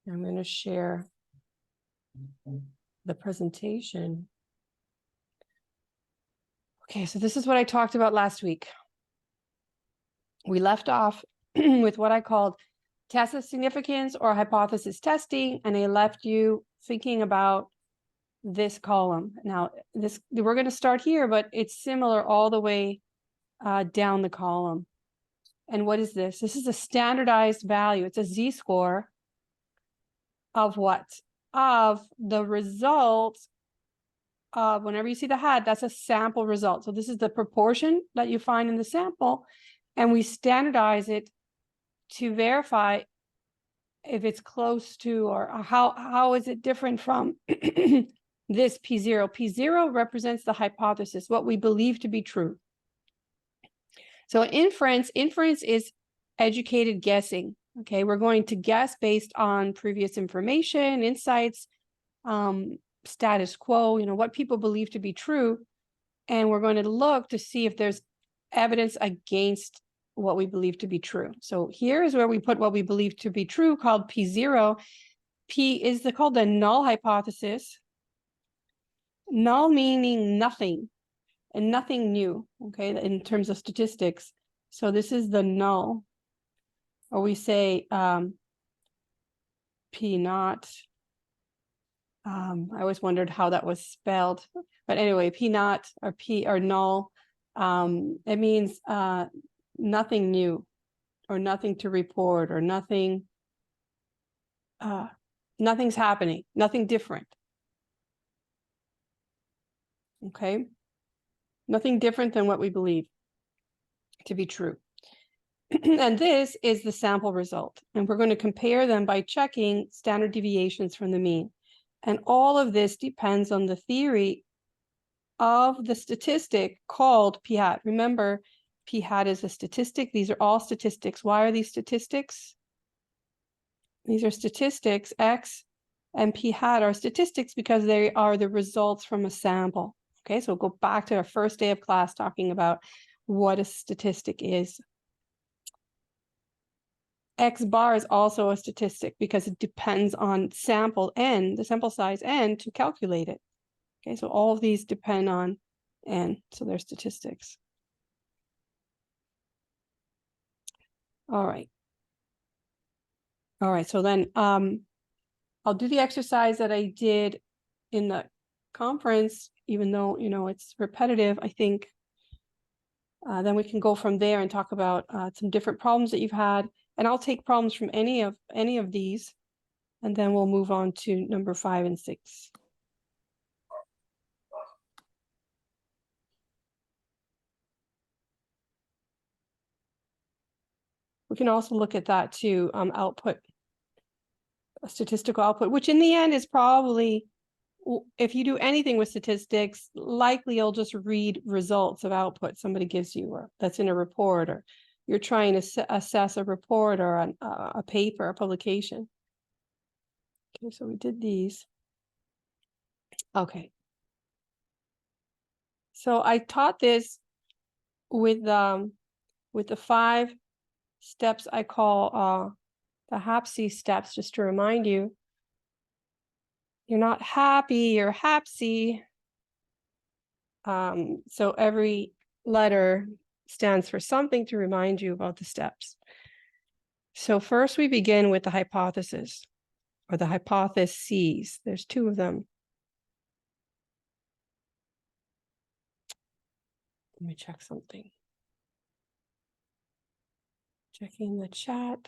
I'm going to share the presentation. Okay, so this is what I talked about last week. We left off with what I called test of significance or hypothesis testing, and I left you thinking about this column. Now, we're going to start here, but it's similar all the way down the column. And what is this? This is a standardized value. It's a z-score of what? Of the result of, whenever you see the hat, that's a sample result. So this is the proportion that you find in the sample, and we standardize it to verify if it's close to, or how is it different from this P0. P0 represents the hypothesis, what we believe to be true. So inference is educated guessing. Okay, we're going to guess based on previous information, insights, status quo, what people believe to be true. And we're going to look to see if there's evidence against what we believe to be true. So here is where we put what we believe to be true, called P0. P is called the null hypothesis. Null meaning nothing and nothing new, okay, in terms of statistics. So this is the null, or we say P naught. I always wondered how that was spelled, but anyway, P naught or P or null, it means nothing new, or nothing to report, or nothing's happening, nothing different. Okay, nothing different than what we believe to be true. And this is the sample result, and we're going to compare them by checking standard deviations from the mean. And all of this depends on the theory of the statistic called p hat. Remember, p hat is a statistic. These are all statistics. Why are these statistics? These are statistics. X and p hat are statistics because they are the results from a sample. Okay, so we'll go back to our first day of class talking about what a statistic is. X bar is also a statistic because it depends on sample n, the sample size n, to calculate it. Okay, so all of these depend on n, so they're statistics. All right. All right, so then I'll do the exercise that I did in the conference, even though, it's repetitive, I think. Then we can go from there and talk about some different problems that you've had. And I'll take problems from any of these, and then we'll move on to number 5 and 6. We can also look at that too, output, statistical output, which in the end is probably, if you do anything with statistics, likely you'll just read results of output somebody gives you, or that's in a report, or you're trying to assess a report or a paper, a publication. Okay, so we did these. Okay. So I taught this with the 5 steps I call the HAPSI steps, just to remind you. You're not happy, you're HAPSI. So every letter stands for something to remind you about the steps. So first we begin with the hypothesis, or the hypotheses. There's 2 of them. Let me check something. Checking the chat.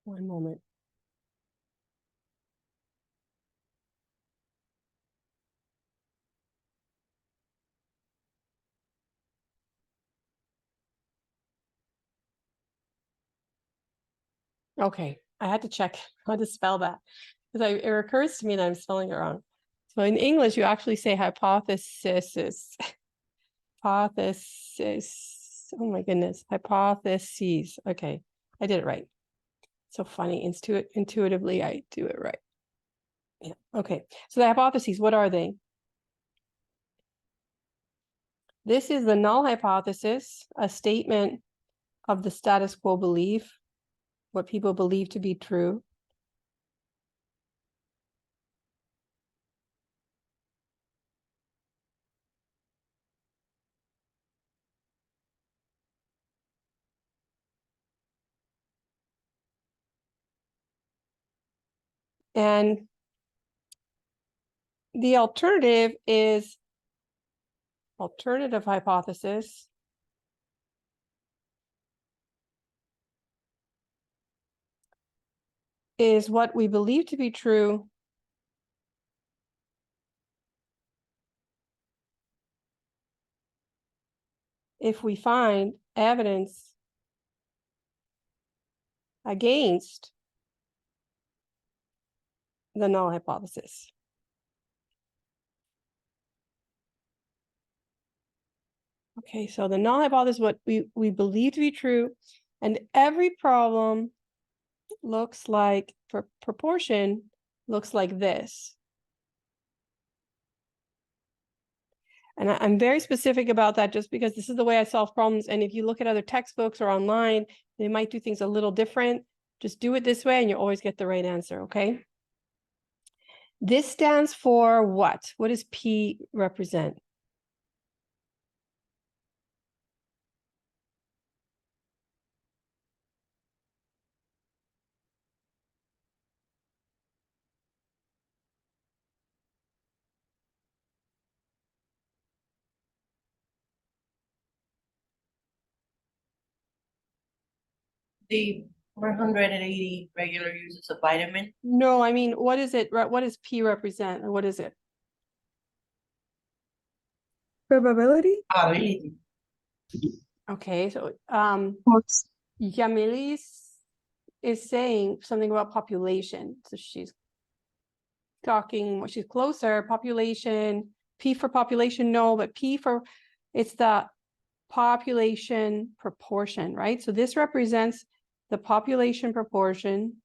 One moment. Okay, I had to check how to spell that, because it occurs to me that I'm spelling it wrong. So in English, you actually say hypothesis. Hypothesis. Oh my goodness, hypotheses. Okay, I did it right. So funny. Intuitively, I do it right. Yeah. Okay. So the hypotheses, what are they? This is the null hypothesis, a statement of the status quo belief, what people believe to be true. And the alternative is alternative hypothesis. Is what we believe to be true if we find evidence against the null hypothesis. Okay, so the null hypothesis is what we believe to be true, and every problem looks like, for proportion, looks like this. And I'm very specific about that just because this is the way I solve problems. And if you look at other textbooks or online, they might do things a little different. Just do it this way and you always get the right answer, okay? This stands for what? What does P represent? The 480 regular uses of vitamin. No, I mean, what is it? What does P represent? What is it? Probability? Probability. Okay, so What's Yamilis is saying something about population. So she's talking, she's closer, population, P for population, no, but P for, it's the population proportion, right? So this represents the population proportion.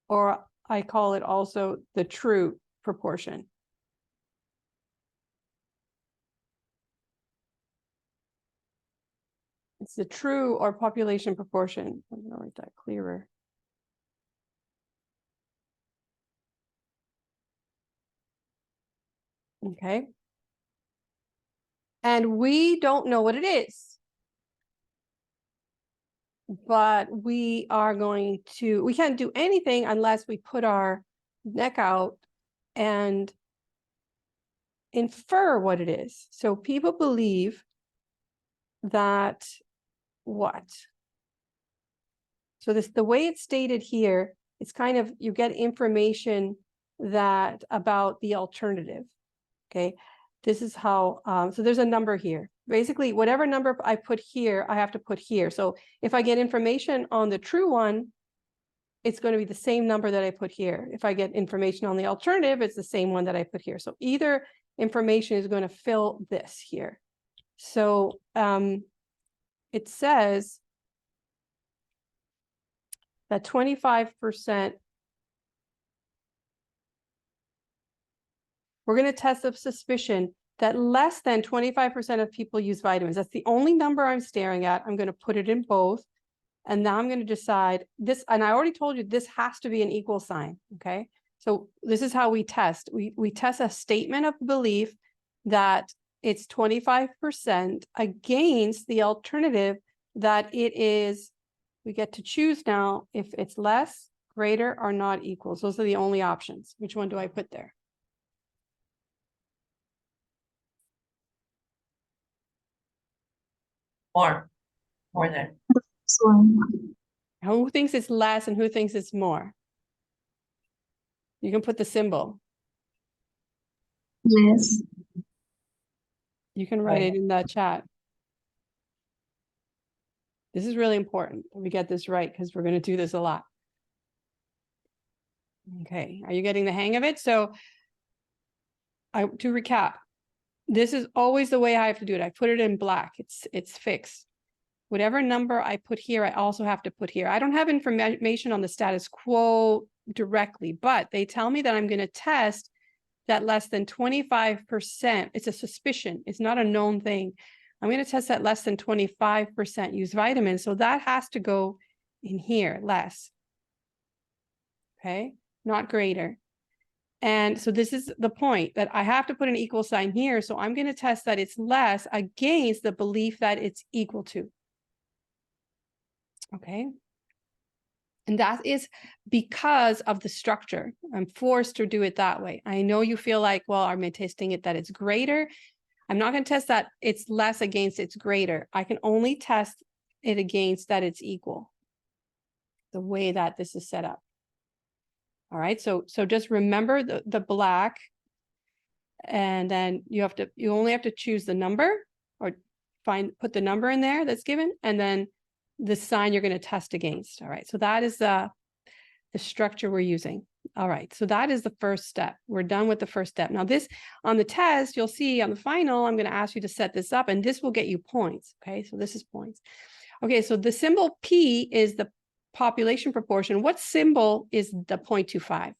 Or I call it also the true proportion. It's the true or population proportion. I'm gonna write that clearer. Okay. And we don't know what it is. But we are going to, we can't do anything unless we put our neck out and infer what it is. So people believe that what? So this, the way it's stated here, it's kind of, you get information that about the alternative, okay? This is how, so there's a number here. Basically, whatever number I put here, I have to put here. So if I get information on the true one, it's going to be the same number that I put here. If I get information on the alternative, it's the same one that I put here. So either information is going to fill this here. So it says that 25%, we're going to test the suspicion that less than 25% of people use vitamins. That's the only number I'm staring at. I'm going to put it in both. And now I'm going to decide this, and I already told you this has to be an equal sign, okay? So this is how we test. We test a statement of belief that it's 25% against the alternative that it is, we get to choose now if it's less, greater, or not equal. So those are the only options. Which one do I put there? More than. one? Who thinks it's less and who thinks it's more? You can put the symbol. Yes. You can write it in the chat. This is really important that we get this right because we're going to do this a lot. Okay, are you getting the hang of it? So to recap, This is always the way I have to do it. I put it in black. It's fixed. Whatever number I put here, I also have to put here. I don't have information on the status quo directly, but they tell me that I'm going to test that less than 25%. It's a suspicion. It's not a known thing. I'm going to test that less than 25% use vitamins. So that has to go in here, less. Okay, not greater. And so this is the point that I have to put an equal sign here. So I'm going to test that it's less against the belief that it's equal to. Okay. And that is because of the structure. I'm forced to do it that way. I know you feel like, well, am I testing it that it's greater? I'm not going to test that it's less against it's greater. I can only test it against that it's equal. The way that this is set up. All right, so just remember the black, and then you only have to choose the number or put the number in there that's given, and then the sign you're going to test against. All right, so that is the structure we're using. All right, so that is the first step. We're done with the first step. Now this, on the test, you'll see on the final, I'm going to ask you to set this up, and this will get you points. Okay, so this is points. Okay, so the symbol P is the population proportion. What symbol is the 0.25?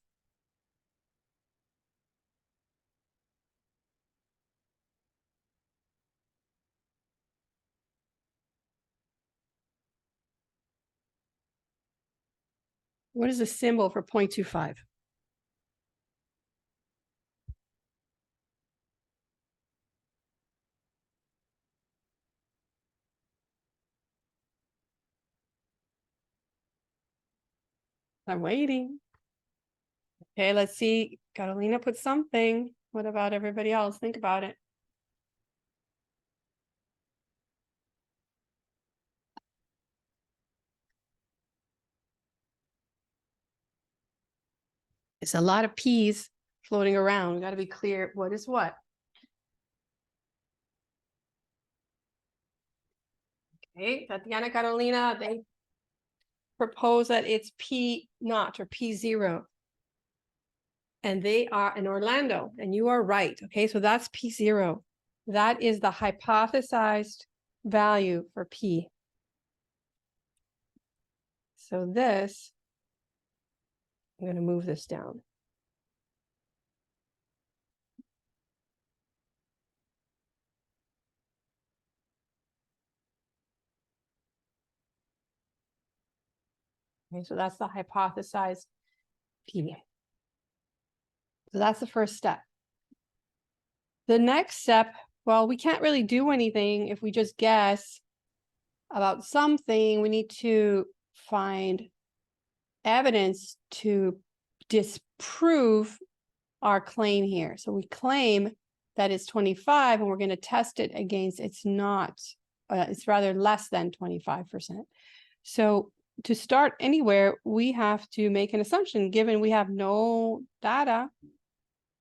What is the symbol for 0.25? I'm waiting. Okay, let's see. Catalina put something. What about everybody else? Think about it. It's a lot of P's floating around. We got to be clear what is what. Okay, Tatiana, Carolina, they propose that it's P naught or P0. And they are in Orlando, and you are right. Okay, so that's P0. That is the hypothesized value for P. So this, I'm going to move this down. Okay, so that's the hypothesized P. So that's the first step. The next step, well, we can't really do anything if we just guess about something. We need to find evidence to disprove our claim here. So we claim that it's 25 and we're going to test it against it's not, it's rather less than 25%. So to start anywhere, we have to make an assumption. Given we have no data,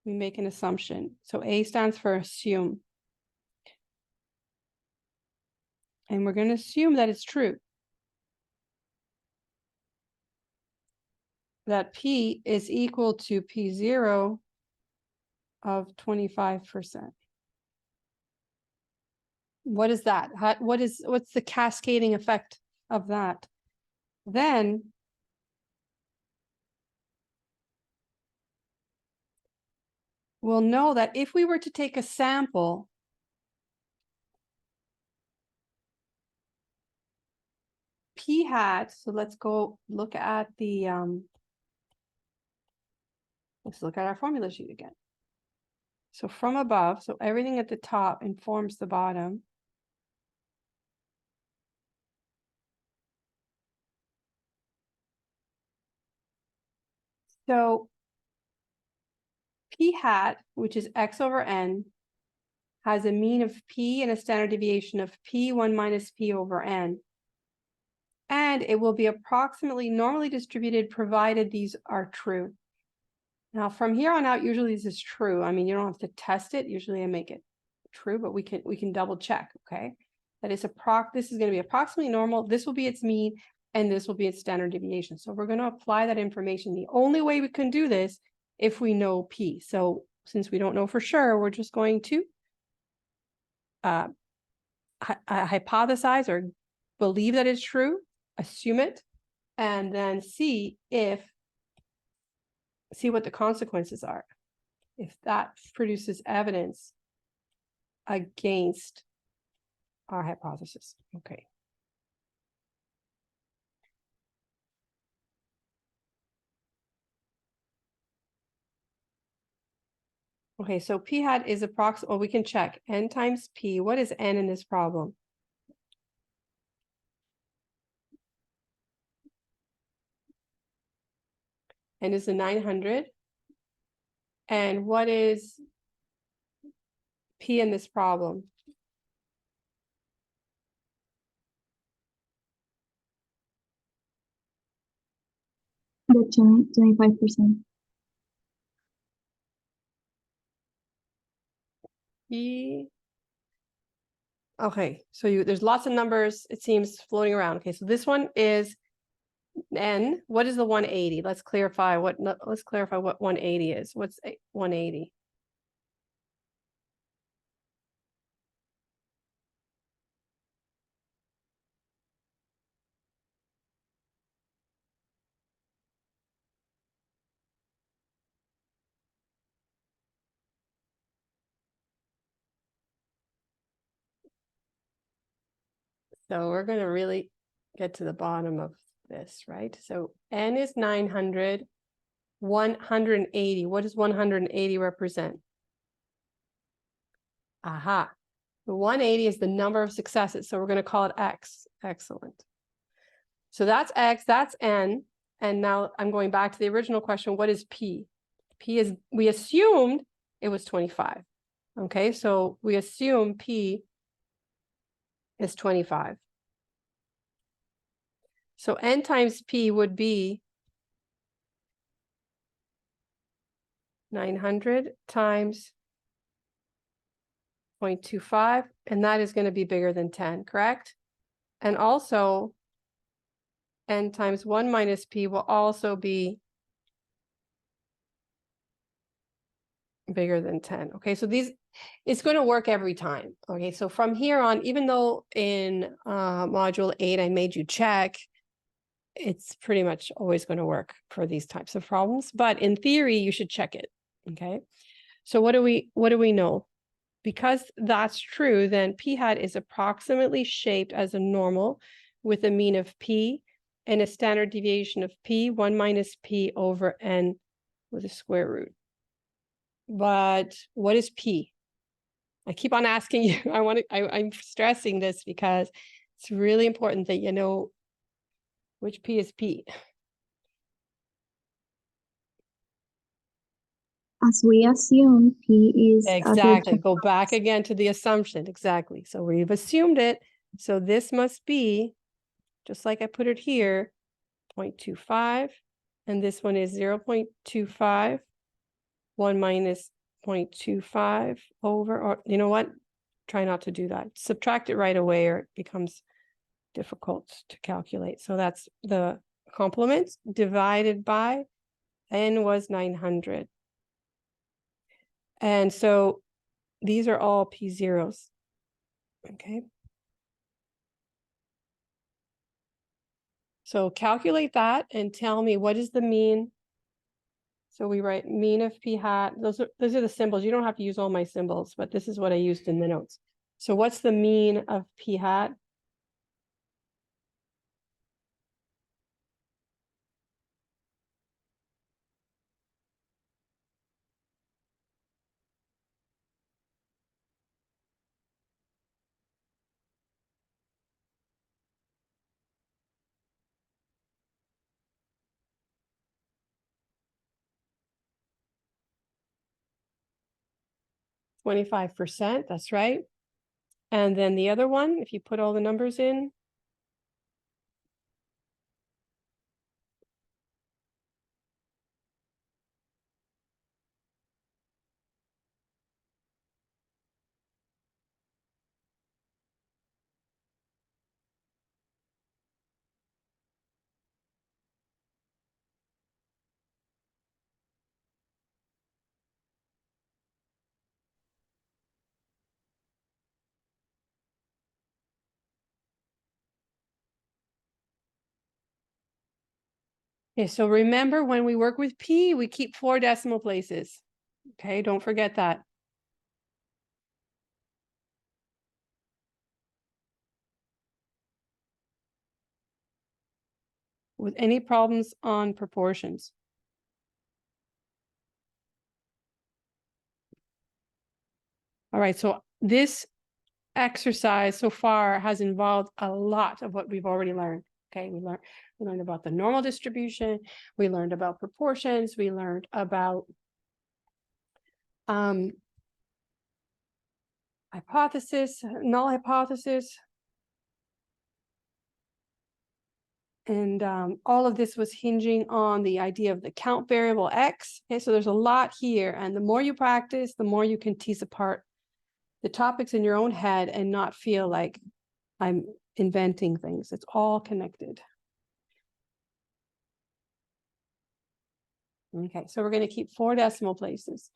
we make an assumption. So A stands for assume. And we're going to assume that it's true. That P is equal to P0 of 25%. What is that? What's the cascading effect of that? Then we'll know that if we were to take a sample P hat, so let's go look at the let's look at our formula sheet again. So from above, so everything at the top informs the bottom. So P hat, which is X over N, has a mean of P and a standard deviation of P1 minus P over N. And it will be approximately normally distributed provided these are true. Now from here on out, usually this is true. I mean, you don't have to test it. Usually I make it true, but we can double check, okay? That is this is going to be approximately normal. This will be its mean, and this will be its standard deviation. So we're going to apply that information. The only way we can do this if we know P. So since we don't know for sure, we're just going to hypothesize or believe that it's true, assume it, and then see what the consequences are. If that produces evidence against our hypothesis. Okay. Okay, so p hat is approximately, we can check n times p. What is n in this problem? N is the 900. And what is p in this problem? The 25%. P. Okay, so there's lots of numbers, it seems, floating around. Okay, so this one is n. What is the 180? Let's clarify what 180 is. What's 180? So we're going to really get to the bottom of this, right? So n is 900, 180. What does 180 represent? Aha. The 180 is the number of successes. So we're going to call it x. Excellent. So that's x, that's n. And now I'm going back to the original question. What is p? P is, we assumed it was 25. Okay, so we assume p is 25. So n times p would be 900 times 0.25, and that is going to be bigger than 10, correct? And also, n times 1 minus p will also be bigger than 10. Okay, so it's going to work every time. Okay, so from here on, even though in module 8 I made you check, it's pretty much always going to work for these types of problems. But in theory, you should check it. Okay, so what do we know? Because that's true, then p hat is approximately shaped as a normal with a mean of p and a standard deviation of p, 1 minus p over n with a square root. But what is p? I keep on asking you. I'm stressing this because it's really important that you know which p is p. As we assume, P is Exactly. Go back again to the assumption. Exactly. So we've assumed it. So this must be, just like I put it here, 0.25. And this one is 0.25. 1 minus 0.25 over, or you know what? Try not to do that. Subtract it right away or it becomes difficult to calculate. So that's the complement divided by n was 900. And so these are all p zeros. Okay. So calculate that and tell me what is the mean. So we write mean of p hat. Those are the symbols. You don't have to use all my symbols, but this is what I used in the notes. So what's the mean of p hat? %. That's right. And then the other one, if you put all the numbers in, Okay, so remember when we work with P, we keep 4 decimal places. Okay, don't forget that. With any problems on proportions. All right, so this exercise so far has involved a lot of what we've already learned. Okay, we learned about the normal distribution, we learned about proportions, we learned about hypothesis, null hypothesis. And all of this was hinging on the idea of the count variable X. Okay, so there's a lot here. And the more you practice, the more you can tease apart the topics in your own head and not feel like I'm inventing things. It's all connected. Okay, so we're going to keep 4 decimal places.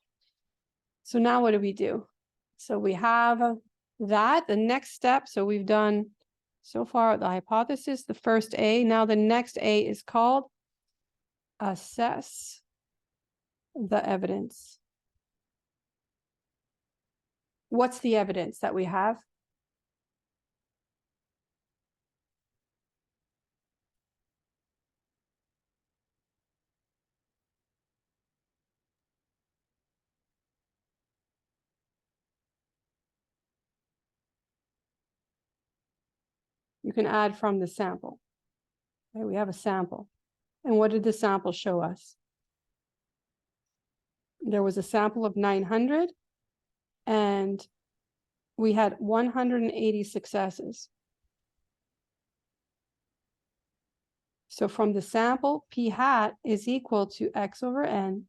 So now what do? So we have that, the next step. So we've done so far the hypothesis, the first A. Now the next A is called assess the evidence. What's the evidence that we have? You can add from the sample. Okay, we have a sample. And what did the sample show us? There was a sample of 900 and we had 180 successes. So from the sample, P hat is equal to X over N,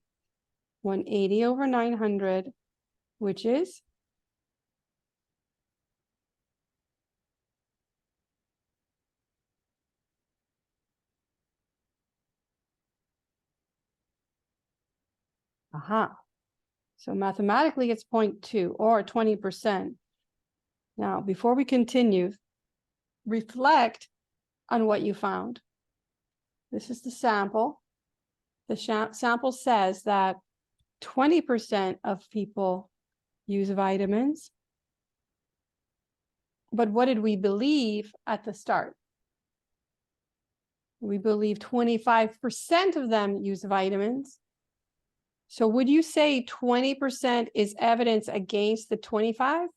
180 over 900, which is So mathematically it's 0.2 or 20%. Now, before we continue, reflect on what you found. This is the sample. The sample says that 20% of people use vitamins. But what did we believe at the start? We believe 25% of them use vitamins. So would you say 20% is evidence against the 25?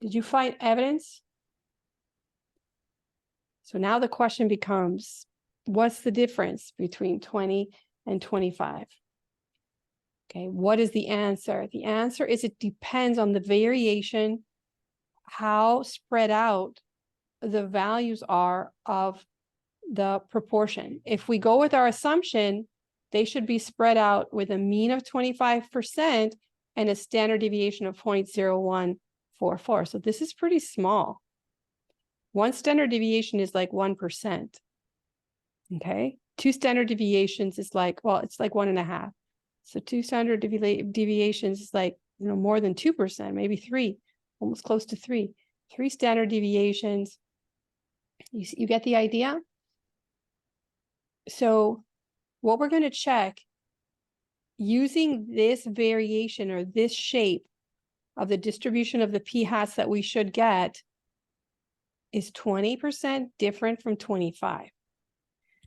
Did you find evidence? So now the question becomes, what's the difference between 20 and 25? Okay, what is the answer? The answer is it depends on the variation, how spread out the values are of the proportion. If we go with our assumption, they should be spread out with a mean of 25% and a standard deviation of 0.0144. So this is pretty small. One standard deviation is like 1%. Okay, 2 standard deviations is like, well, it's like 1.5. So 2 standard deviations is like, more than 2%, maybe 3, almost close to 3. 3 standard deviations. You get the idea? So what we're going to check using this variation or this shape of the distribution of the p-hats that we should get is 20% different from 25.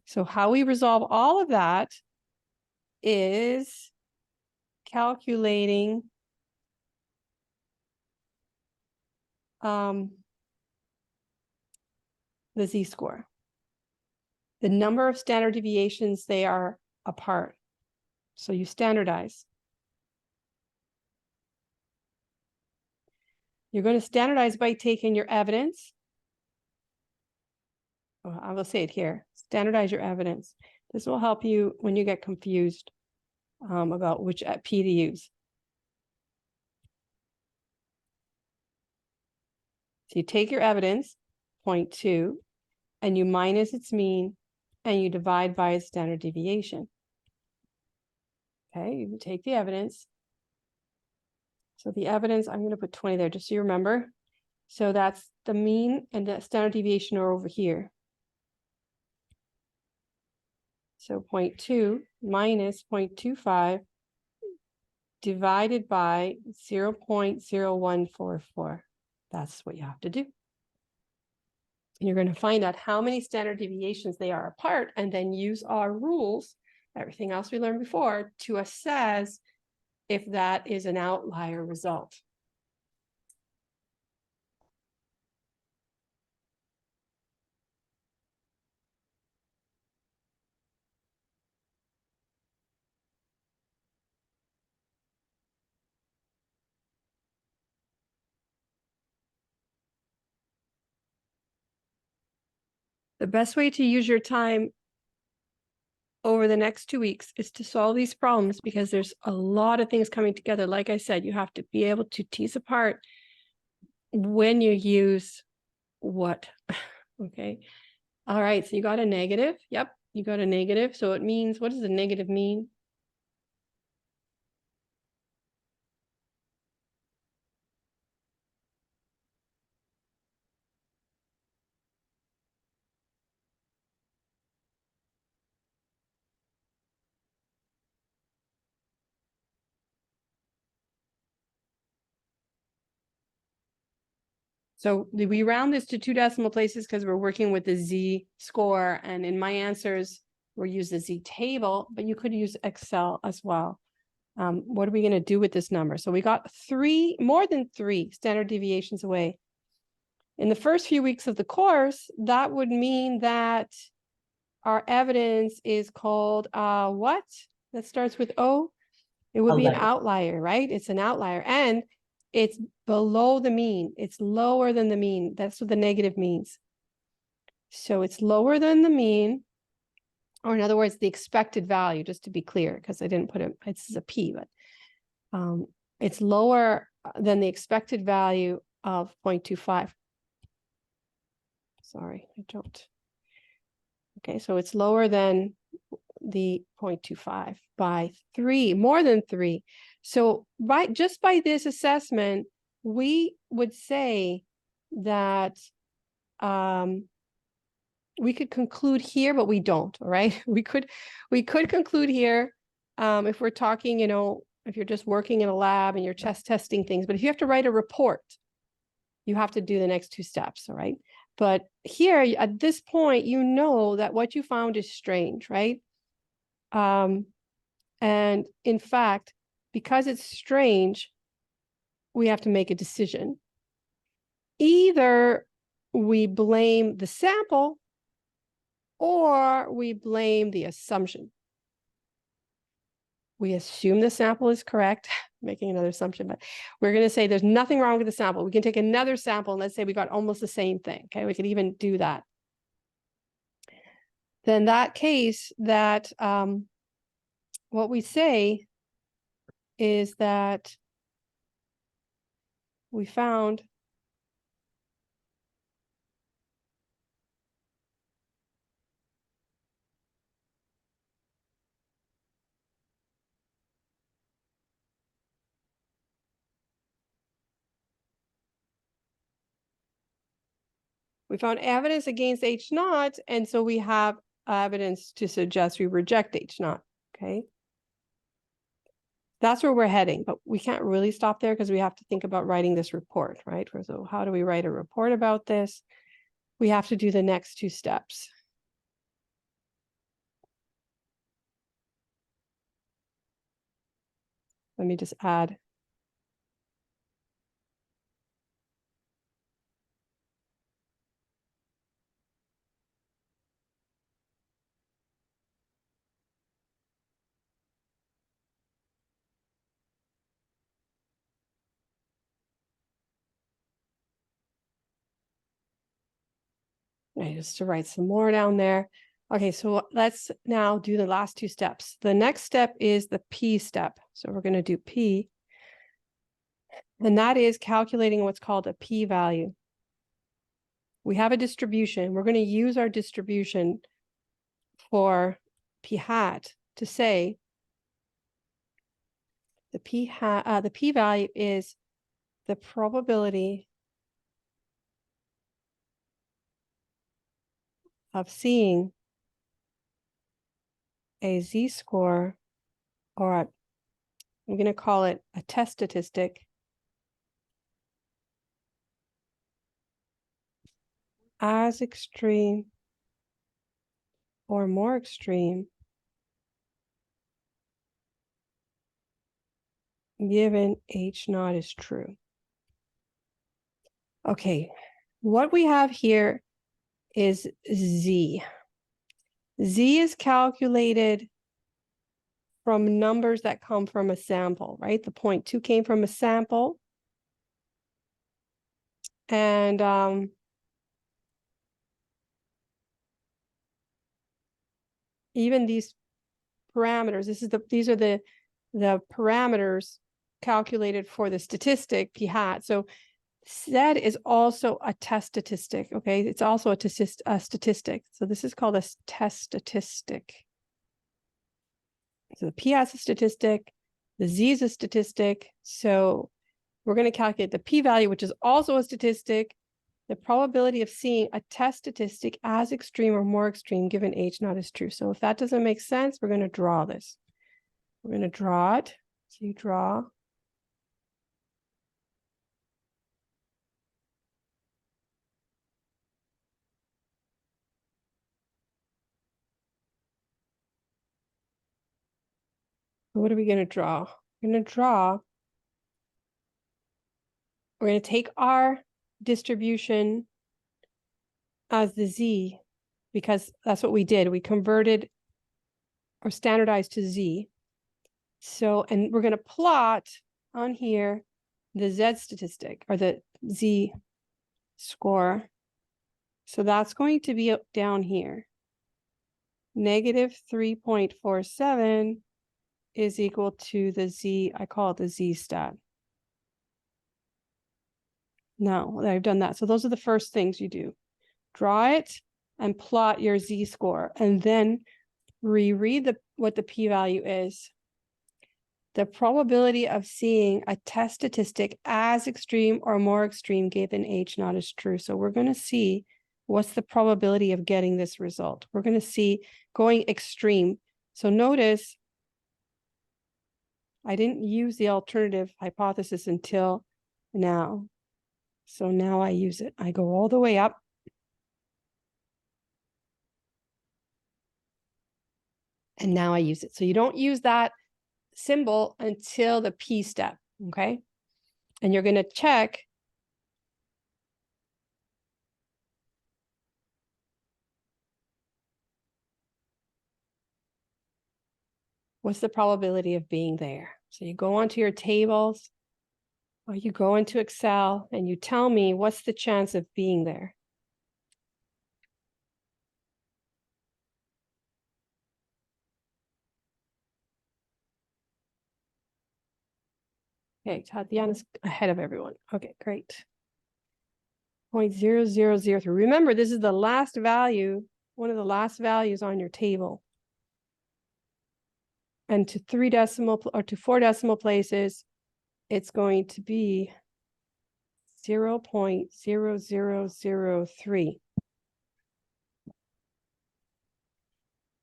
So how we resolve all of that is calculating the z-score, the number of standard deviations they are apart. So you standardize. You're going to standardize by taking your evidence. Oh, I will say it here. Standardize your evidence. This will help you when you get confused about which P to use. So you take your evidence, 0.2, and you minus its mean, and you divide by its standard deviation. Okay, you take the evidence. So the evidence, I'm going to put 20 there just so you remember. So that's the mean and the standard deviation are over here. So 0.2 minus 0.25 divided by 0.0144. That's what you have to do. You're going to find out how many standard deviations they are apart and then use our rules, everything else we learned before, to assess if that is an outlier result. The best way to use your time over the next 2 weeks is to solve these problems, because there's a lot of things coming together. Like I said, you have to be able to tease apart when you use what. Okay. All right. So you got a negative. Yep. You got a negative. So it means, what does a negative mean? So we round this to 2 decimal places because we're working with the Z score. And in my answers, we'll use the Z table, but you could use Excel as well. What are we going to do with this number? So we got more than 3 standard deviations away. In the first few weeks of the course, that would mean that our evidence is called what? That starts with O. It would be an outlier, right? It's an outlier. And it's below the mean. It's lower than the mean. That's what the negative means. So it's lower than the mean, or in other words, the expected value, just to be clear, because I didn't put it, it's a P, but it's lower than the expected value of 0.25. Sorry, I don't. Okay, so it's lower than the 0.25 by 3, more than 3. So just by this assessment, we would say that we could conclude here, but we don't, all right? We could conclude here if we're talking, if you're just working in a lab and you're just testing things. But if you have to write a report, you have to do the next 2 steps, all right? But here, at this point, you know that what you found is strange, right? And in fact, because it's strange, we have to make a decision. Either we blame the sample or we blame the assumption. We assume the sample is correct, making another assumption, but we're going to say there's nothing wrong with the sample. We can take another sample and let's say we got almost the same thing. Okay, we could even do that. Then that case, that what we say is that we found evidence against H naught, and so we have evidence to suggest we reject H naught. Okay. That's where we're heading, but we can't really stop there because we have to think about writing this report, right? So how do we write a report about this? We have to do the next 2 steps. Let me just add. Right, just to write some more down there. Okay, so let's now do the last 2 steps. The next step is the P step. So we're going to do P. And that is calculating what's called a p-value. We have a distribution. We're going to use our distribution for p hat to say the p-value is the probability of seeing a z-score, or I'm going to call it a test statistic, as extreme or more extreme given H naught is true. Okay, what we have here is Z. Z is calculated from numbers that come from a sample, right? The 0.2 came from a sample. And even these parameters, these are the parameters calculated for the statistic p hat. So Z is also a test statistic, okay? It's also a statistic. So this is called a test statistic. So the p hat's a statistic, the Z is a statistic. So we're going to calculate the p-value, which is also a statistic, the probability of seeing a test statistic as extreme or more extreme given H naught is true. So if that doesn't make sense, we're going to draw this. We're going to draw it. So you draw. What are we going to draw? We're going to we're going to take our distribution as the Z, because that's what we did. We converted or standardized to Z. So, and we're going to plot on here the Z statistic or the Z score. So that's going to be up down here. Negative 3.47 is equal to the Z, I call it the Z stat. No, I've done that. So those are the first things you do. Draw it and plot your Z score, and then reread what the p-value is. The probability of seeing a test statistic as extreme or more extreme given H naught is true. So we're going to see what's the probability of getting this result. We're going to see going extreme. So notice I didn't use the alternative hypothesis until now. So now I use it. I go all the way up. And now I use it. So you don't use that symbol until the P step, okay? And you're going to check what's the probability of being there. So you go onto your tables, or you go into Excel, and you tell me what's the chance of being there. Okay, Tatiana's ahead of everyone. Okay, great. 0.0003. Remember, this is the last value, one of the last values on your table. And to 4 decimal places, it's going to be 0.0003.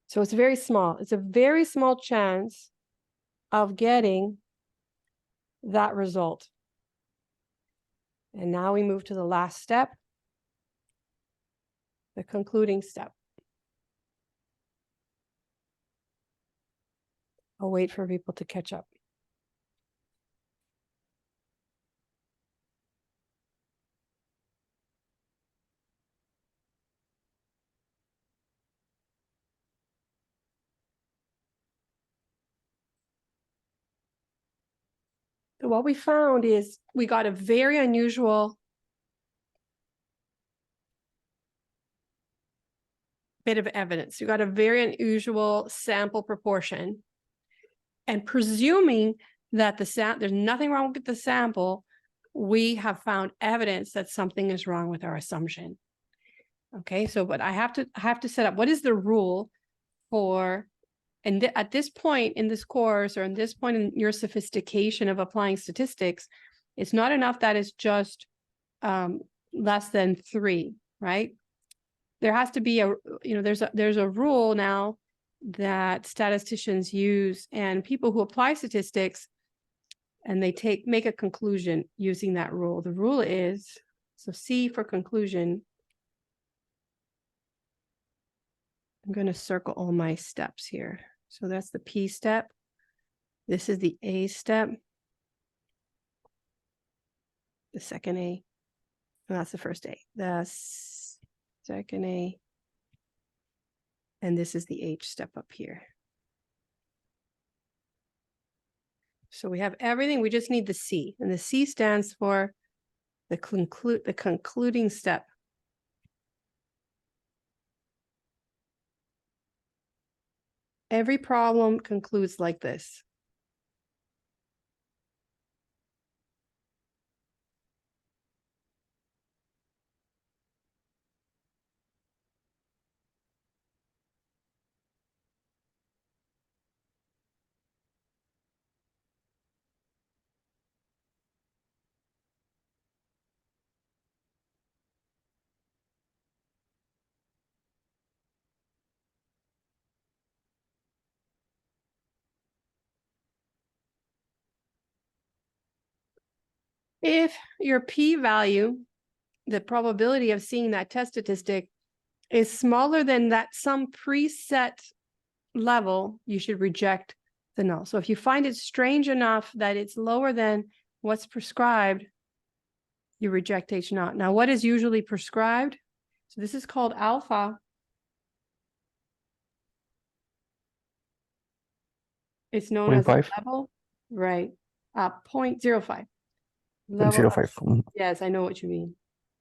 So it's very small. It's a very small chance of getting that result. And now we move to the last step, the concluding step. I'll wait for people to catch up. So what we found is we got a very unusual bit of evidence. We got a very unusual sample proportion. And presuming that there's nothing wrong with the sample, we have found evidence that something is wrong with our assumption. Okay, so but I have to set up what is the rule for, and at this point in this course, or in this point in your sophistication of applying statistics, it's not enough that it's just less than 3, right? There has to be there's a rule now that statisticians use and people who apply statistics, and they make a conclusion using that rule. The rule is, so C for conclusion. I'm going to circle all my steps here. So that's the P step. This is the A step. The second A. And that's the first A. The second A. And this is the H step up here. So we have everything. We just need the C. And the C stands for the concluding step. Every problem concludes like this. If your p-value, the probability of seeing that test statistic, is smaller than that some preset level, you should reject the null. So if you find it strange enough that it's lower than what's prescribed, you reject H naught. Now, what is usually prescribed? So this is called alpha. It's known as a level, right? 0.05. Level of, 0.05. yes, I know what you mean.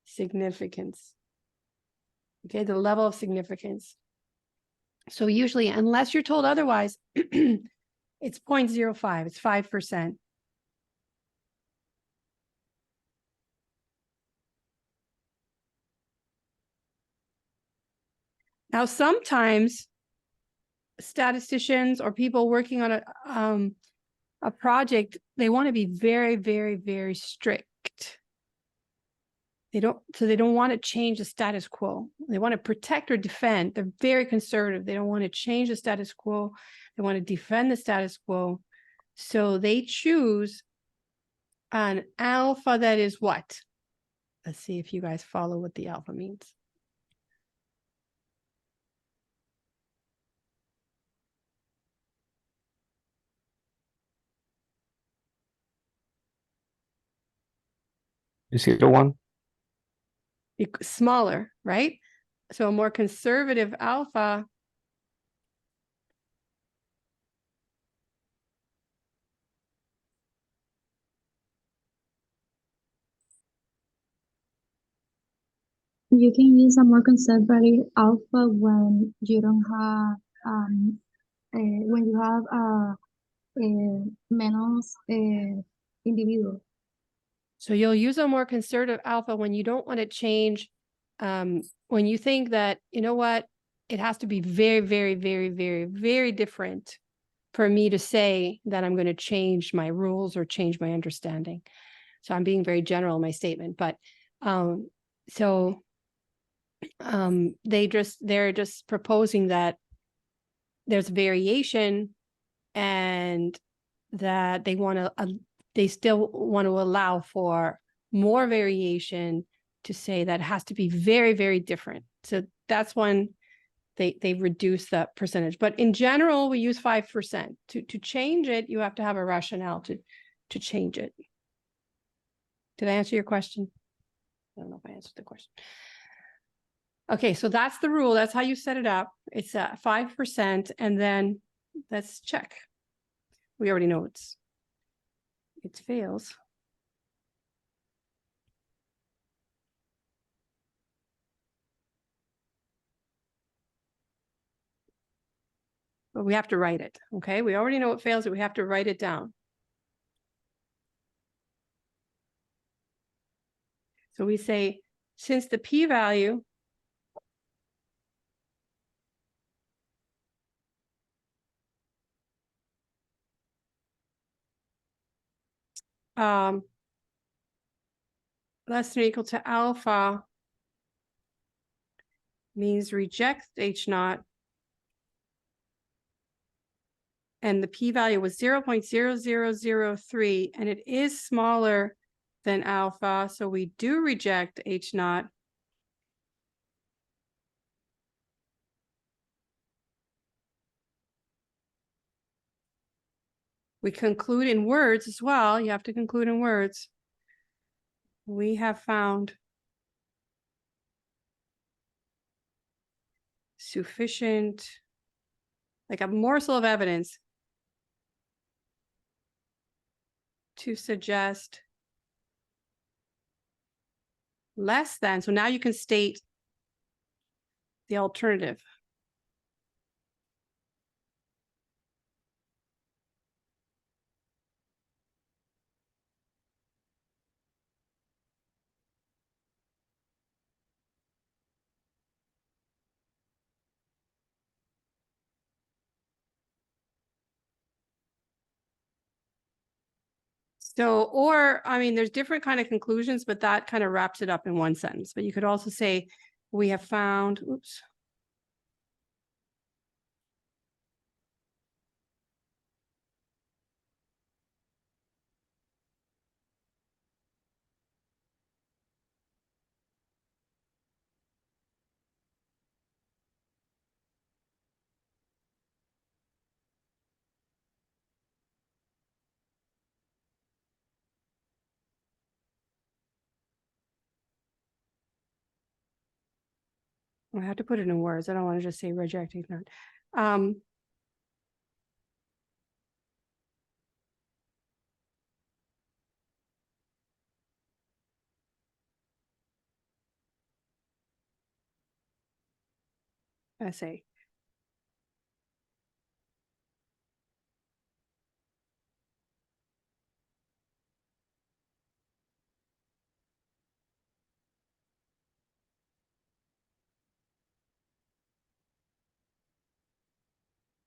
Significance. Okay, the level of significance. So usually, unless you're told otherwise, it's 0.05, it's 5%. Now, sometimes statisticians or people working on a project, they want to be very, very, very strict. They don't want to change the status quo. They want to protect or defend. They're very conservative. They don't want to change the status quo. They want to defend the status quo. So they choose an alpha that is what? Let's see if you guys follow what the alpha means. You see the one? Smaller, right? So a more conservative alpha You can use a more conservative alpha when you don't have when you have menos individual. So you'll use a more conservative alpha when you don't want to change, when you think that, you know what, it has to be very, very, very, very, very different for me to say that I'm going to change my rules or change my understanding. So I'm being very general in my statement, but they're just proposing that there's variation and that they still want to allow for more variation to say that it has to be very, very different. So that's when they reduce that percentage. But in general, we use 5%. To change it, you have to have a rationale to change it. Did I answer your question? I don't know if I answered the question. Okay, so that's the rule. That's how you set it up. It's at 5%, and then let's check. We already know it fails. But we have to write it, okay? We already know it fails, but we have to write it down. So we say, since the p-value less than or equal to alpha means reject H naught, and the p-value was 0.0003, and it is smaller than alpha, so we do reject H naught. We conclude in words as well. You have to conclude in words. We have found sufficient, like a morsel of evidence to suggest less than. So now you can state the alternative. So, or, I mean, there's different kind of conclusions, but that kind of wraps it up in one sentence. But you could also say, we have found, oops. I have to put it in words. I don't want to just say rejecting that. Essay.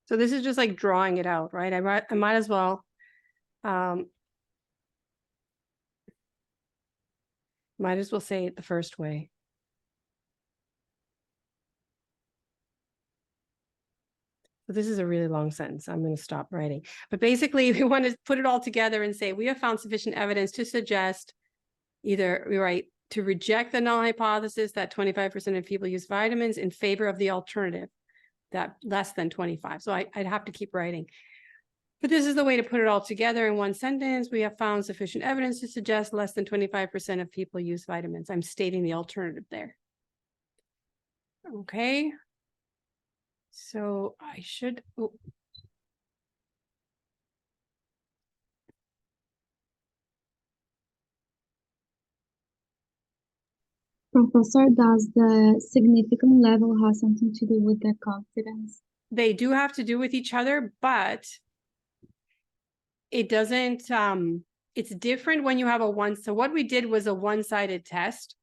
So this is just like drawing it out, right? I might as well say it the first way. So this is a really long sentence. I'm going to stop writing. But basically, we want to put it all together and say, we have found sufficient evidence to suggest either, we write, to reject the null hypothesis that 25% of people use vitamins in favor of the alternative, that less than 25. So I'd have to keep writing. But this is the way to put it all together in one sentence. We have found sufficient evidence to suggest less than 25% of people use vitamins. I'm stating the alternative there. Okay. So I should, oh. Professor, does the significant level have something to do with the confidence? They do have to do with each other, but it doesn't, it's different when you have a one. So what we did was a one-sided test.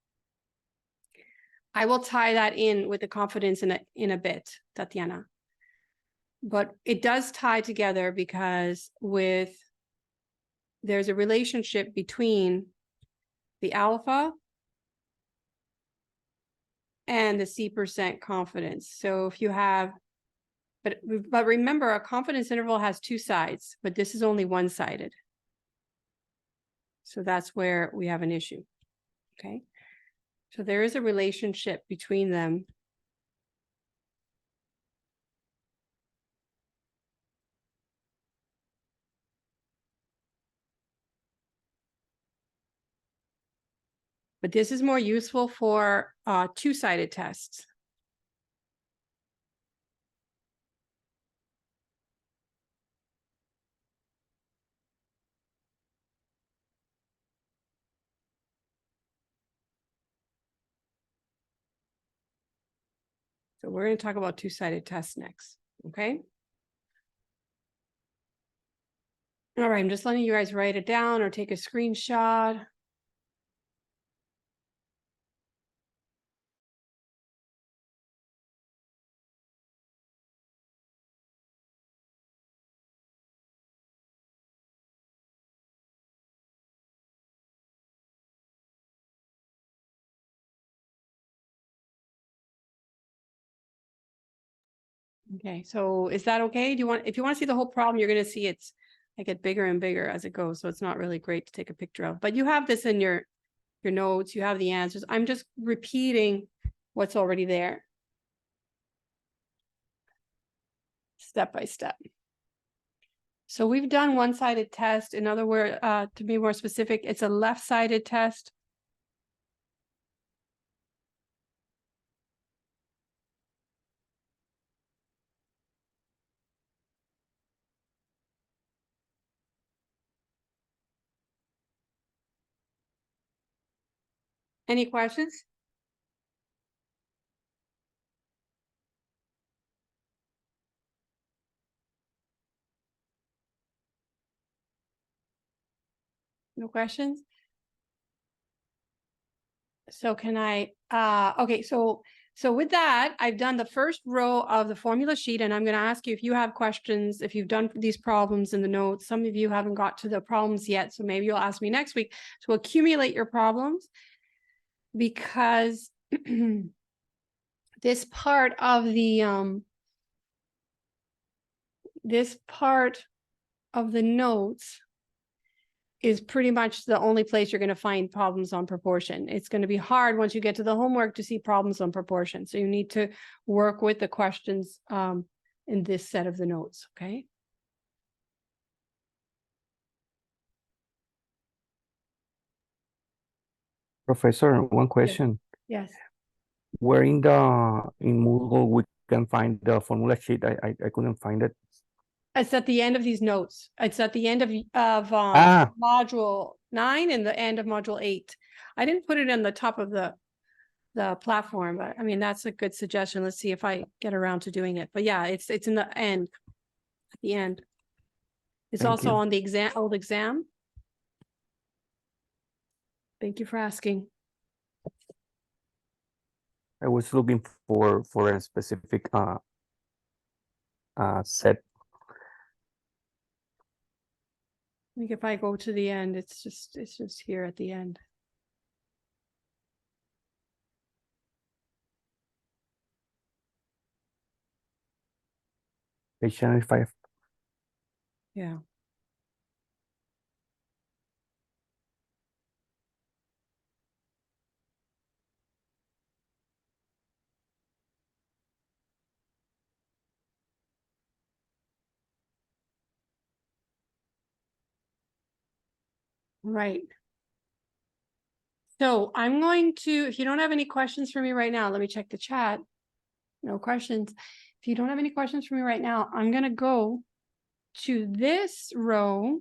I will tie that in with the confidence in a bit, Tatiana. But it does tie together because there's a relationship between the alpha and the C% confidence. So if you have, but remember, a confidence interval has two sides, but this is only one-sided. So that's where we have an issue. Okay. So there is a relationship between them. But this is more useful for two-sided tests. So we're going to talk about two-sided tests next, okay? All right, I'm just letting you guys write it down or take a screenshot. Okay, so is that okay? Do you want, if you want to see the whole problem, you're gonna see it's, I get bigger and bigger as it goes, so it's not really great to take a picture of, but you have this in your notes, you have the answers. I'm just repeating what's already there. Step by step. So we've done one-sided test. In other words, to be more specific, it's a left-sided test. Any questions? No questions? So can I, okay, so with that, I've done the first row of the formula sheet, and I'm going to ask you if you have questions, if you've done these problems in the notes. Some of you haven't got to the problems yet, so maybe you'll ask me next week to accumulate your problems, because this part of the notes is pretty much the only place you're going to find problems on proportion. It's going to be hard once you get to the homework to see problems on proportion. So you need to work with the questions in this set of the notes, okay? Professor, one question. Yes. Where in Moodle we can find the formula sheet? I couldn't find it. It's at the end of these notes. It's at the end of module 9 and the end of module 8. I didn't put it on the top of the platform, but I mean, that's a good suggestion. Let's see if I get around to doing it. But yeah, it's in the end, at the end. It's Thank also you. on the old exam. Thank you for asking. I was looking for a specific set. I think if I go to the end, it's just here at the end. Page 95. Yeah. Right. So I'm going to, if you don't have any questions for me right now, let me check the chat. No questions. If you don't have any questions for me right now, I'm going to go to this row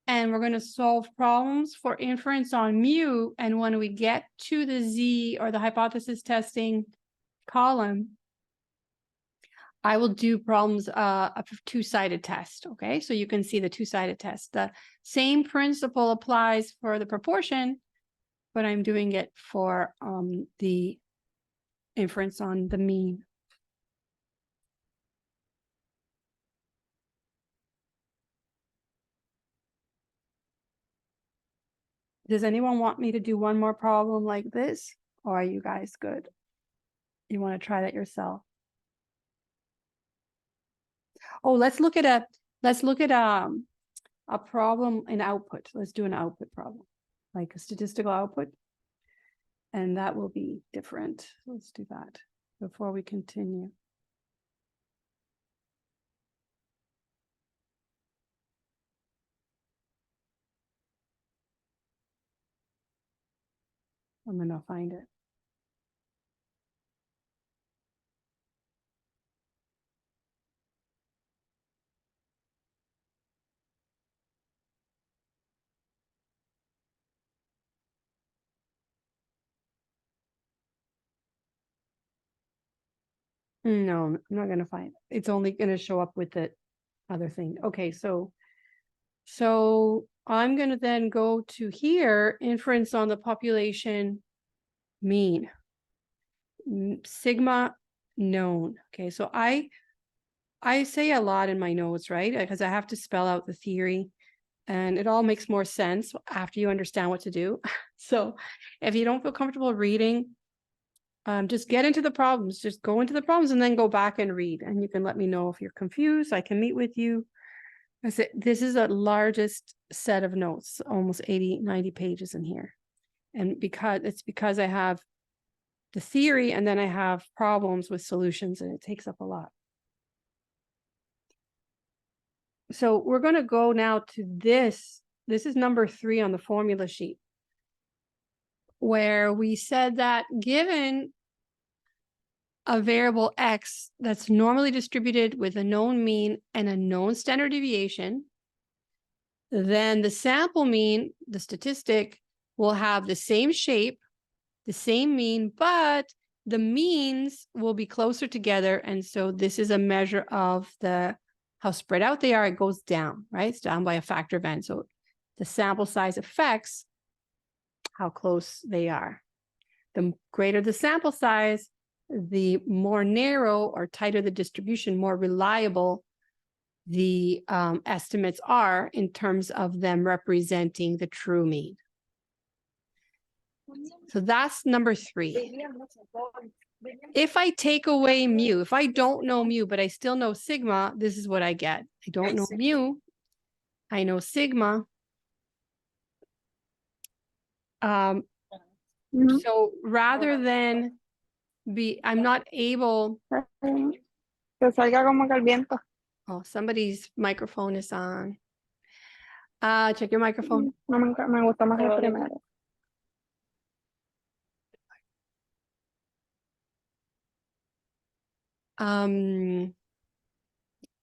and we're going to solve problems for inference on mu. And when we get to the Z or the hypothesis testing column, I will do problems a two-sided test. Okay, so you can see the two-sided test. The same principle applies for the proportion, but I'm doing it for the inference on the mean. Does anyone want me to do one more problem like this, or are you guys good? You want to try that yourself? Oh, let's look at a problem in output. Let's do an output problem, like a statistical output, and that will be different. Let's do that before we continue. I'm gonna find it. No, I'm not gonna find it. It's only gonna show up with the other thing. Okay, so I'm gonna then go to here, inference on the population mean. Sigma known. Okay, so I say a lot in my notes, right? Because I have to spell out the theory, and it all makes more sense after you understand what to do. So if you don't feel comfortable reading Just get into the problems, just go into the problems and then go back and read. And you can let me know if you're confused. I can meet with you. I said, this is the largest set of notes, almost 80, 90 pages in here. And because I have the theory and then I have problems with solutions and it takes up a lot. So we're going to go now to this. This is number 3 on the formula sheet, where we said that given a variable X that's normally distributed with a known mean and a known standard deviation, then the sample mean, the statistic, will have the same shape, the same mean, but the means will be closer together. And so this is a measure of how spread out they are. It goes down, right? It's down by a factor of n. So the sample size affects how close they are. The greater the sample size, the more narrow or tighter the distribution, more reliable the estimates are in terms of them representing the true mean. So that's number 3. If I take away mu, if I don't know mu, but I still know sigma, this is what I get. I don't know mu, I know sigma. So rather than I'm not able. Que salga como que el viento. Oh, somebody's microphone is on. Check your microphone. No me gusta más el primero.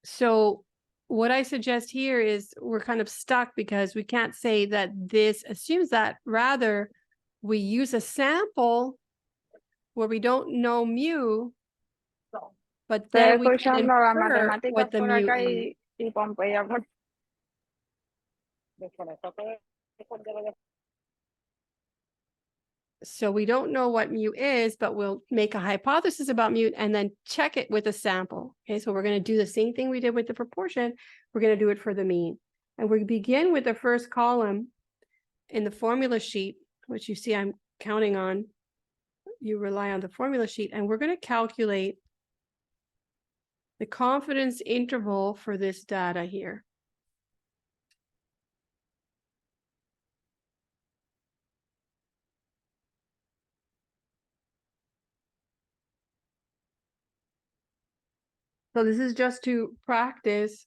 So what I suggest here is we're kind of stuck because we can't say that this assumes that. Rather, we use a sample where we don't know mu, but then we can escuchando la infer matemática what the por mu acá is. y Pompeya por... So we don't know what mu is, but we'll make a hypothesis about mu and then check it with a sample. Okay, so we're going to do the same thing we did with the proportion. We're going to do it for the mean. And we begin with the first column in the formula sheet, which you see I'm counting on. You rely on the formula sheet, and we're going to calculate the confidence interval for this data here. So this is just to practice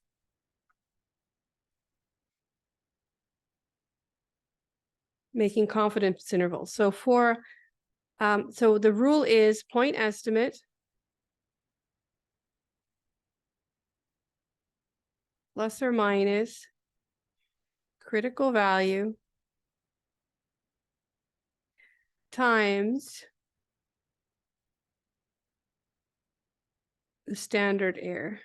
making confidence intervals. So so the rule is point estimate plus or minus critical value times the standard error.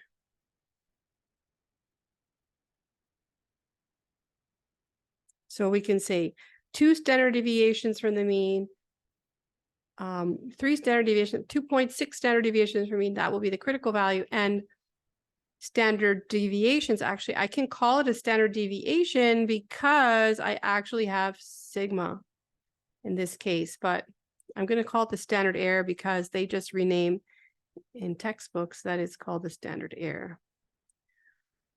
So we can say 2 standard deviations from the mean, 3 standard deviations, 2.6 standard deviations from mean, that will be the critical value. And standard deviations, actually, I can call it a standard deviation because I actually have sigma in this case, but I'm going to call it the standard error because they just rename in textbooks that it's called the standard error.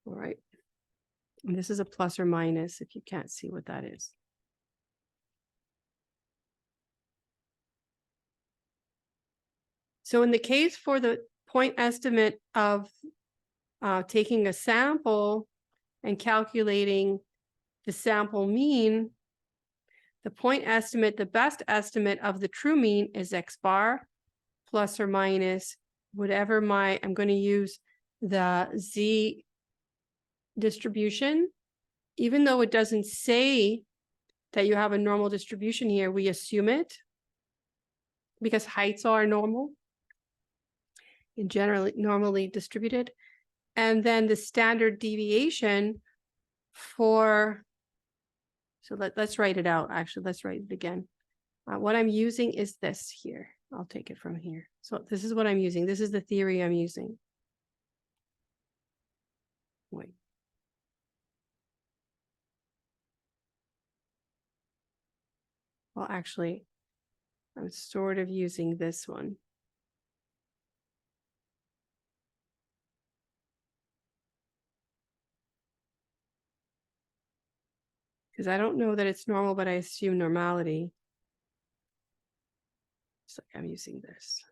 All right. And this is a plus or minus if you can't see what that is. So in the case for the point estimate of taking a sample and calculating the sample mean, the point estimate, the best estimate of the true mean is X bar plus or minus whatever I'm going to use the Z distribution. Even though it doesn't say that you have a normal distribution here, we assume it because heights are normal and generally normally distributed. And then the standard deviation for, so let's write it out. Actually, let's write it again. What I'm using is this here. I'll take it from here. So this is what I'm using. This is the theory I'm using. Wait. Well, actually, I'm sort of using this one. Because I don't know that it's normal, but I assume normality. It's like I'm using this.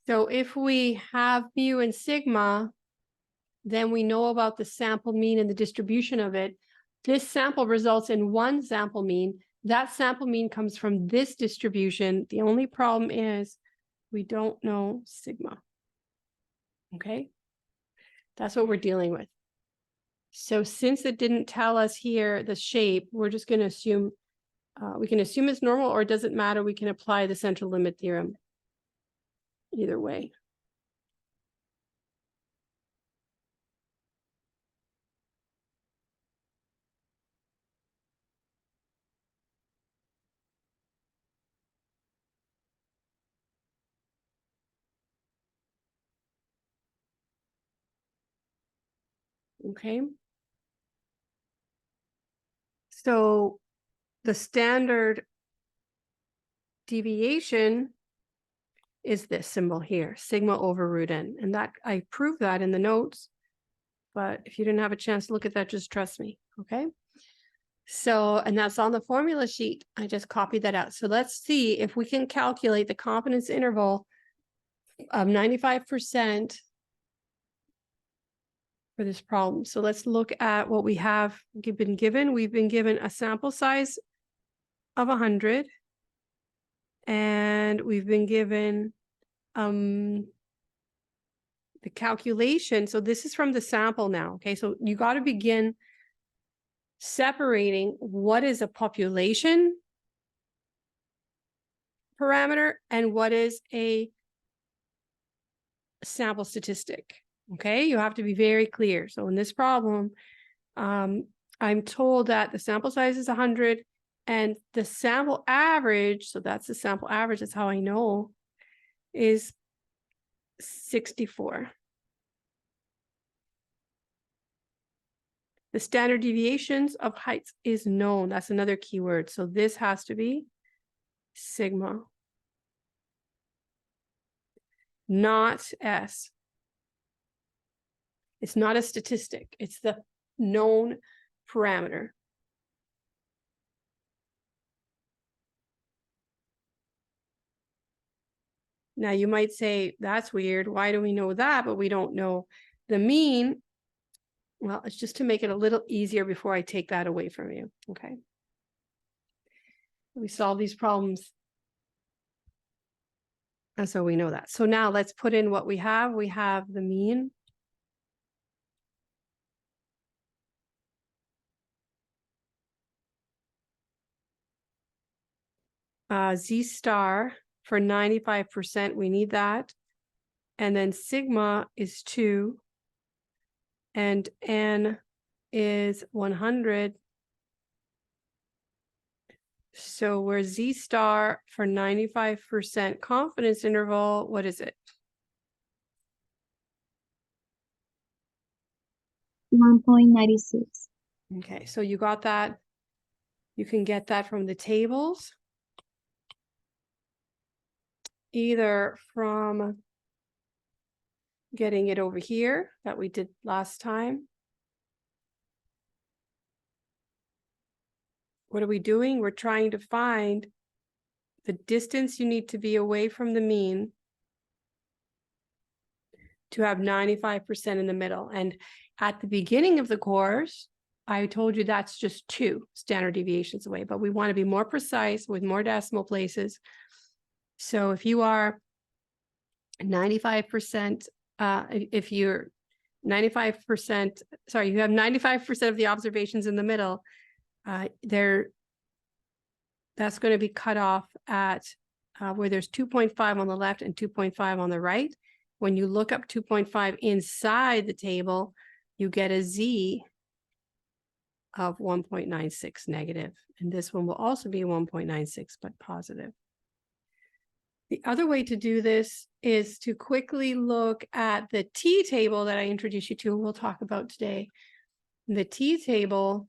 So if we have mu and sigma, then we know about the sample mean and the distribution of it. This sample results in one sample mean. That sample mean comes from this distribution. The only problem is we don't know sigma. Okay, that's what we're dealing with. So since it didn't tell us here the shape, we're just going to assume, we can assume it's normal, or it doesn't matter. We can apply the central limit theorem either way. Okay. So the standard deviation is this symbol here, sigma over root n. And that I proved that in the notes, but if you didn't have a chance to look at that, just trust me, okay? So, and that's on the formula sheet. I just copied that out. So let's see if we can calculate the confidence interval of 95% for this problem. So let's look at what we have been given. We've been given a sample size of 100, and we've been given the calculation. So this is from the sample now. Okay, so you got to begin separating what is a population parameter and what is a sample statistic. Okay, you have to be very clear. So in this problem, I'm told that the sample size is 100 and the sample average, so that's the sample average, that's how I know, is 64. The standard deviations of heights is known. That's another keyword. So this has to be sigma, not S. It's not a statistic. It's the known parameter. Now you might say, that's weird. Why do we know that, but we don't know the mean? Well, it's just to make it a little easier before I take that away from you, okay? We solve these problems. And so we know that. So now let's put in what we have. We have the mean. Z star for 95%, we need that. And then sigma is 2. And N is 100. So we're Z star for 95% confidence interval. What is it? 1.96. Okay, so you got that. You can get that from the tables, either from getting it over here that we did last time. What are we doing? We're trying to find the distance you need to be away from the mean to have 95% in the middle. And at the beginning of the course, I told you that's just 2 standard deviations away, but we want to be more precise with more decimal places. So if you are 95%, if you're 95%, sorry, you have 95% of the observations in the middle, that's going to be cut off at where there's 2.5 on the left and 2.5 on the right. When you look up 2.5 inside the table, you get a Z of 1.96 negative. And this one will also be 1.96, but positive. The other way to do this is to quickly look at the T table that I introduced you to, we'll talk about today. The T table,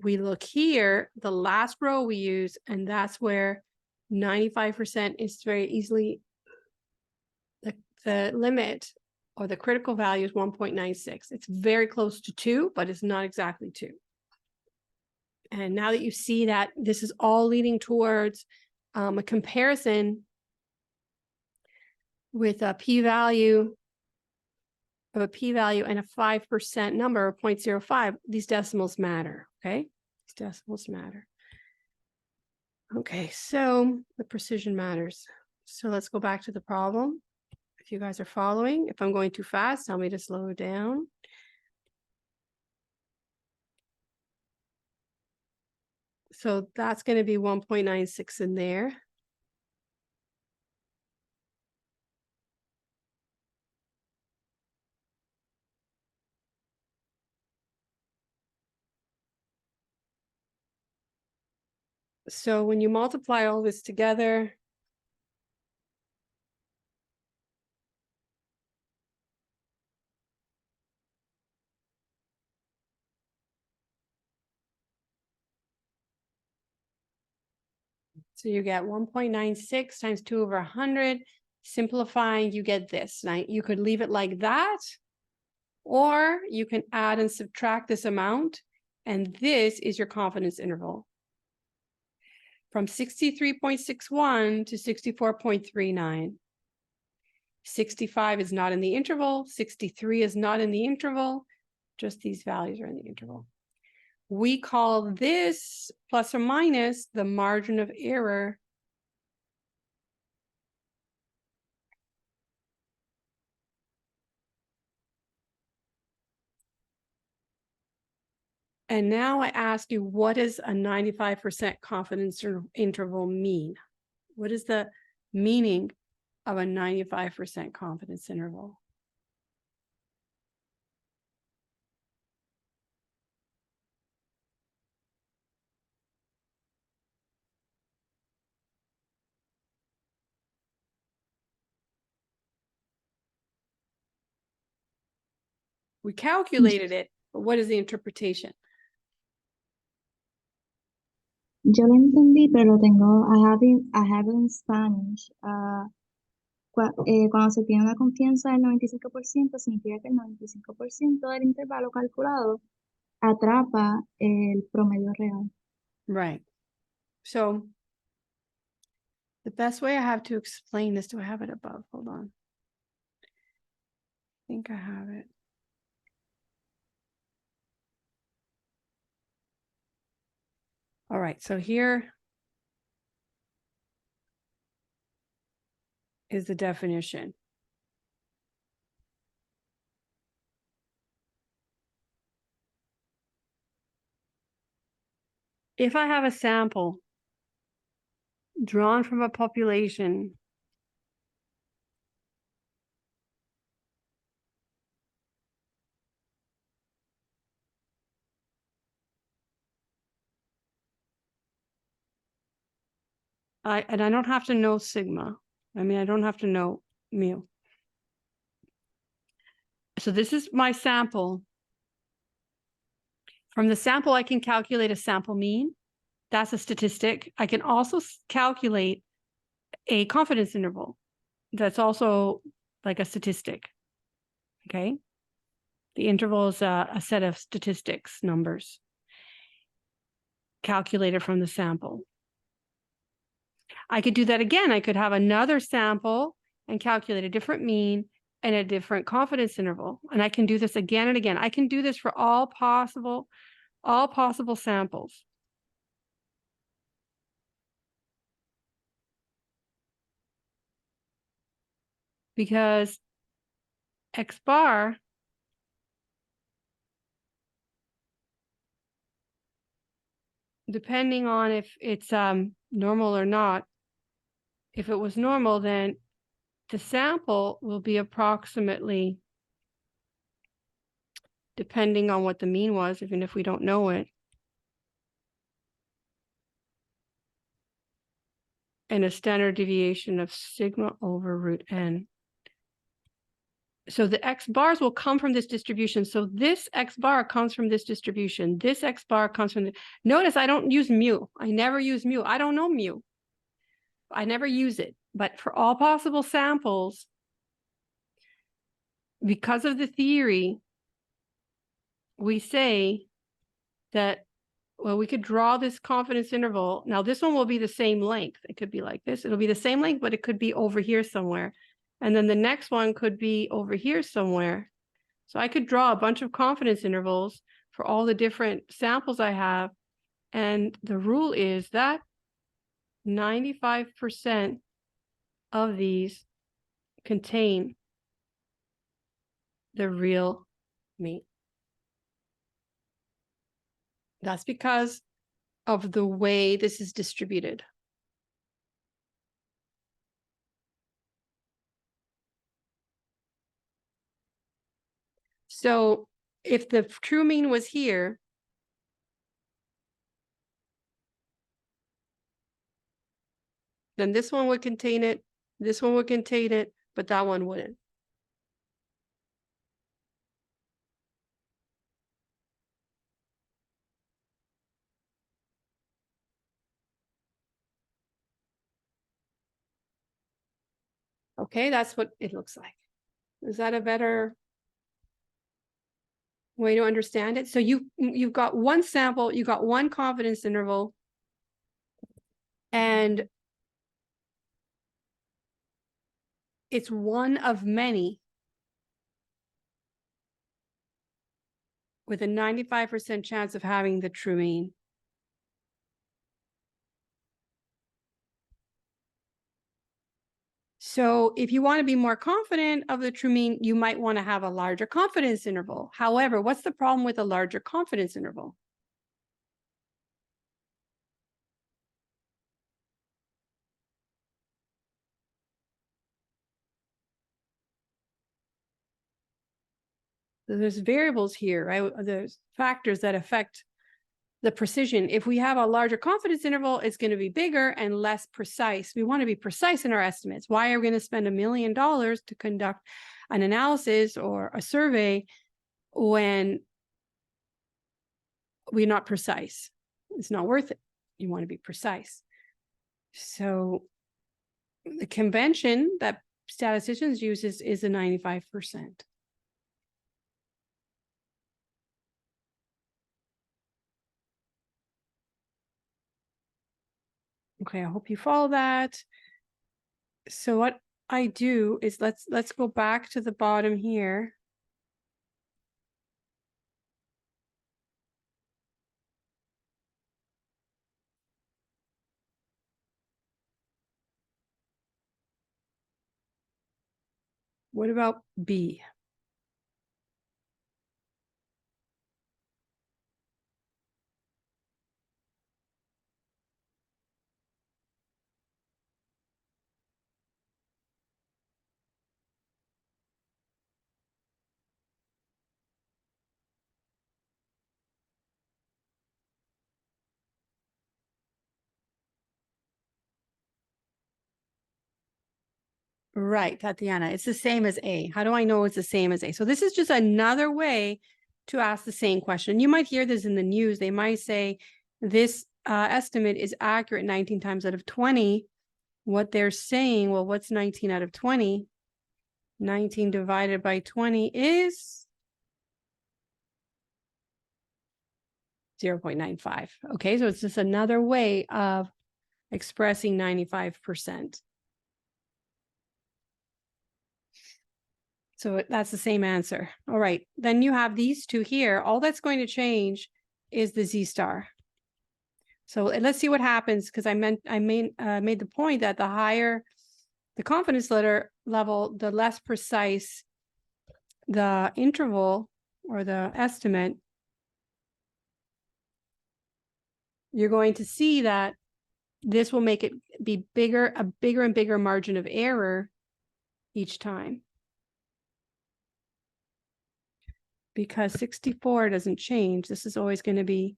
we look here, the last row we use, and that's where 95% is very easily, the limit or the critical value is 1.96. It's very close to 2, but it's not exactly 2. And now that you see that this is all leading towards a comparison with a p-value and a 5% number of 0.05, these decimals matter, okay? These decimals matter. Okay, so the precision matters. So let's go back to the problem. If you guys are following, if I'm going too fast, tell me to slow down. So that's going to be 1.96 in there. So when you multiply all this together, so you get 1.96 times 2 over 100. Simplifying, you get this. Now, you could leave it like that, or you can add and subtract this amount, and this is your confidence interval. From 63.61 to 64.39. 65 is not in the interval. 63 is not in the interval. Just these values are in the interval. We call this plus or minus the margin of error. And now I ask you, what does a 95% confidence interval mean? What is the meaning of a 95% confidence interval? We calculated it, but what is the interpretation? Yo lo entendí, pero lo tengo, I have it in Spanish. Cuando se tiene una confianza del 95%, significa que el 95% del intervalo calculado atrapa el promedio real. Right. So the best way I have to explain this, do I have it above? Hold on. I think I have it. All right, so here is the definition. If I have a sample drawn from a population and I don't have to know sigma. I mean, I don't have to know mu. So this is my sample. From the sample, I can calculate a sample mean. That's a statistic. I can also calculate a confidence interval. That's also like a statistic. Okay. The interval is a set of statistics numbers calculated from the sample. I could do that again. I could have another sample and calculate a different mean and a different confidence interval. And I can do this again and again. I can do this for all possible samples. Because X bar depending on if it's normal or not, if it was normal, then the sample will be approximately, depending on what the mean was, even if we don't know it, and a standard deviation of sigma over root n. So the X bars will come from this distribution. So this X bar comes from this distribution. This X bar comes from the, notice I don't use mu. I never use mu. I don't know mu. I never use it. But for all possible samples, because of the theory, we say that, well, we could draw this confidence interval. Now this one will be the same length. It could be like this. It'll be the same length, but it could be over here somewhere. And then the next one could be over here somewhere. So I could draw a bunch of confidence intervals for all the different samples I have. And the rule is that 95% of these contain the real mean. That's because of the way this is distributed. So if the true mean was here, then this one would contain it, this one would contain it, but that one wouldn't. Okay, that's what it looks like. Is that a better way to understand it? So you've got one sample, you got one confidence interval, and it's one of many with a 95% chance of having the true mean. So if you want to be more confident of the true mean, you might want to have a larger confidence interval. However, what's the problem with a larger confidence interval? There's variables here, right? There's factors that affect the precision. If we have a larger confidence interval, it's going to be bigger and less precise. We want to be precise in our estimates. Why are we going to spend $1 million to conduct an analysis or a survey when we're not precise? It's not worth it. You want to be precise. So the convention that statisticians use is a 95%. Okay, I hope you follow that. So what I do is let's go back to the bottom here. What about B? Right, Tatiana, it's the same as A. How do I know it's the same as A? So this is just another way to ask the same question. You might hear this in the news. They might say this estimate is accurate 19 times out of 20. What they're saying, well, what's 19 out of 20? 19 divided by 20 is 0.95. Okay, so it's just another way of expressing 95%. So that's the same answer. All right, then you have these two here. All that's going to change is the Z star. So let's see what happens, because I made the point that the higher the confidence level, the less precise the interval or the estimate. You're going to see that this will make it be a bigger and bigger margin of error each time. Because 64 doesn't change. This is always going to be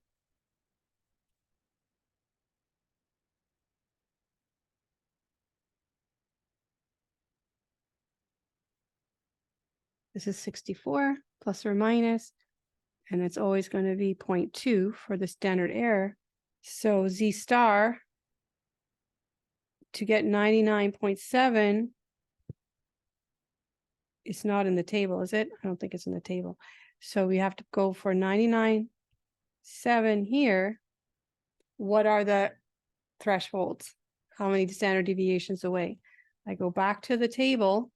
This is 64 plus or minus, and it's always going to be 0.2 for the standard error. So Z star to get 99.7, it's not in the table, is it? I don't think it's in the table. So we have to go for 99.7 here. What are the thresholds? How many standard deviations away? I go back to the table.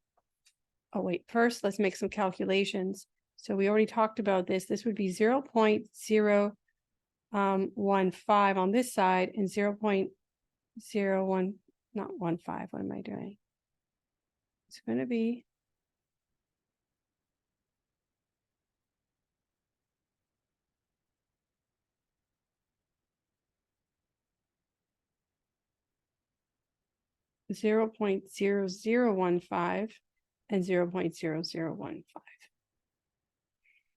Oh, wait, first, let's make some calculations. So we already talked about this. This would be 0.015 on this side and 0.01, not 15. What am I doing? It's going to be 0.0015 and 0.0015.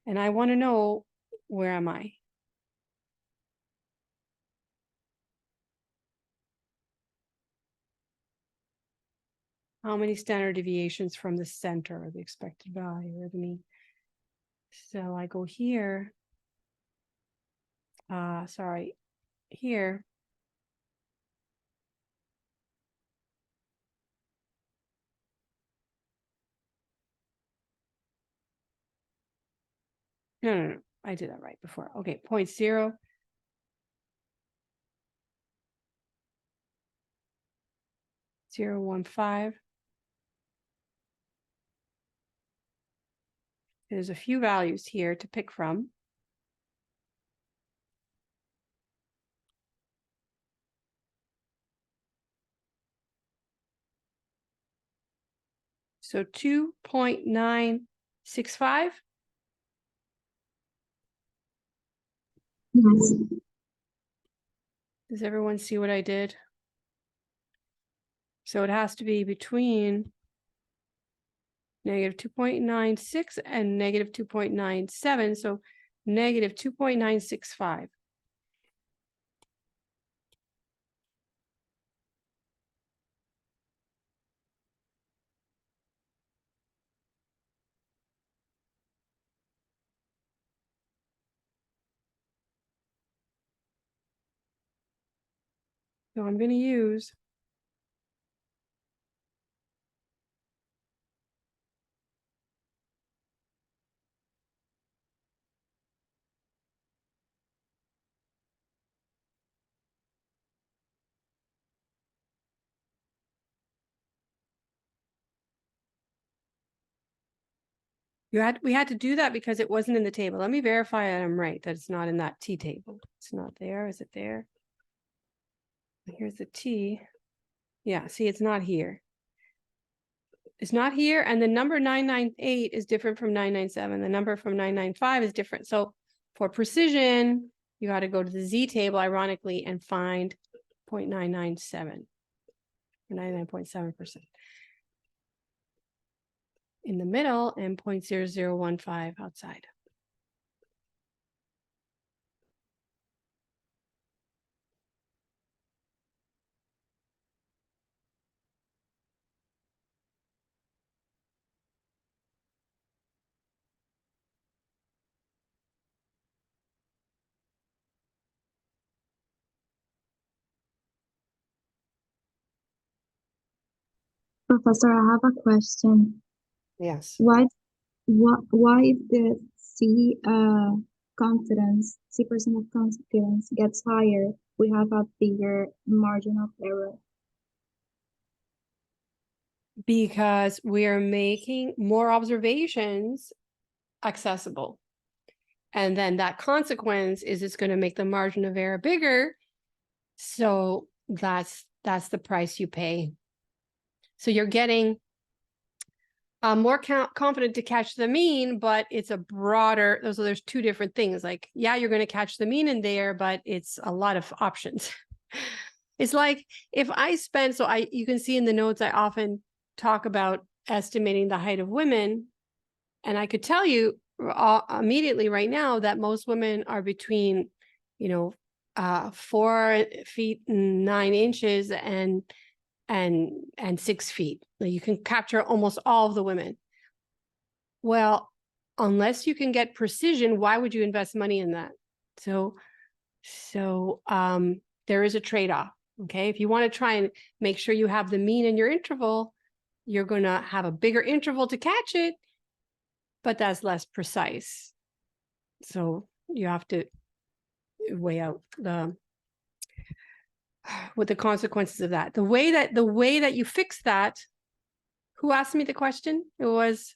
And I want to know, where am I? How many standard deviations from the center of the expected value or the mean? So I go here. Sorry, here. No, I did that right before. Okay, 0.0. Zero 1.5. There's a few values here to pick from. So 2.965. Yes. Does everyone see what I did? So it has to be between negative 2.96 and negative 2.97. So negative 2.965. So I'm going to use we had to do that because it wasn't in the table. Let me verify that I'm right, that it's not in that T table. It's not there. Is it there? Here's the T. Yeah, see, it's not here. It's not here. And the number 998 is different from 997. The number from 995 is different. So for precision, you got to go to the Z table, ironically, and find 0.997, 99.7% in the middle and 0.0015 outside. Professor, I have a question. Yes. Why the C confidence, C% of confidence gets higher, we have a bigger margin of error? Because we are making more observations accessible. And then that consequence is it's going to make the margin of error bigger. So that's the price you pay. So you're getting more confident to catch the mean, but it's a broader, so there's two different things. Like, yeah, you're going to catch the mean in there, but it's a lot of options. It's like if I spend, you can see in the notes, I often talk about estimating the height of women. And I could tell you immediately right now that most women are between, 4 feet and 9 inches and 6 feet. You can capture almost all of the women. Well, unless you can get precision, why would you invest money in that? So there is a trade-off. Okay. If you want to try and make sure you have the mean in your interval, you're going to have a bigger interval to catch it, but that's less precise. So you have to weigh out what the consequences of that. The way that you fix that, who asked me the question? It was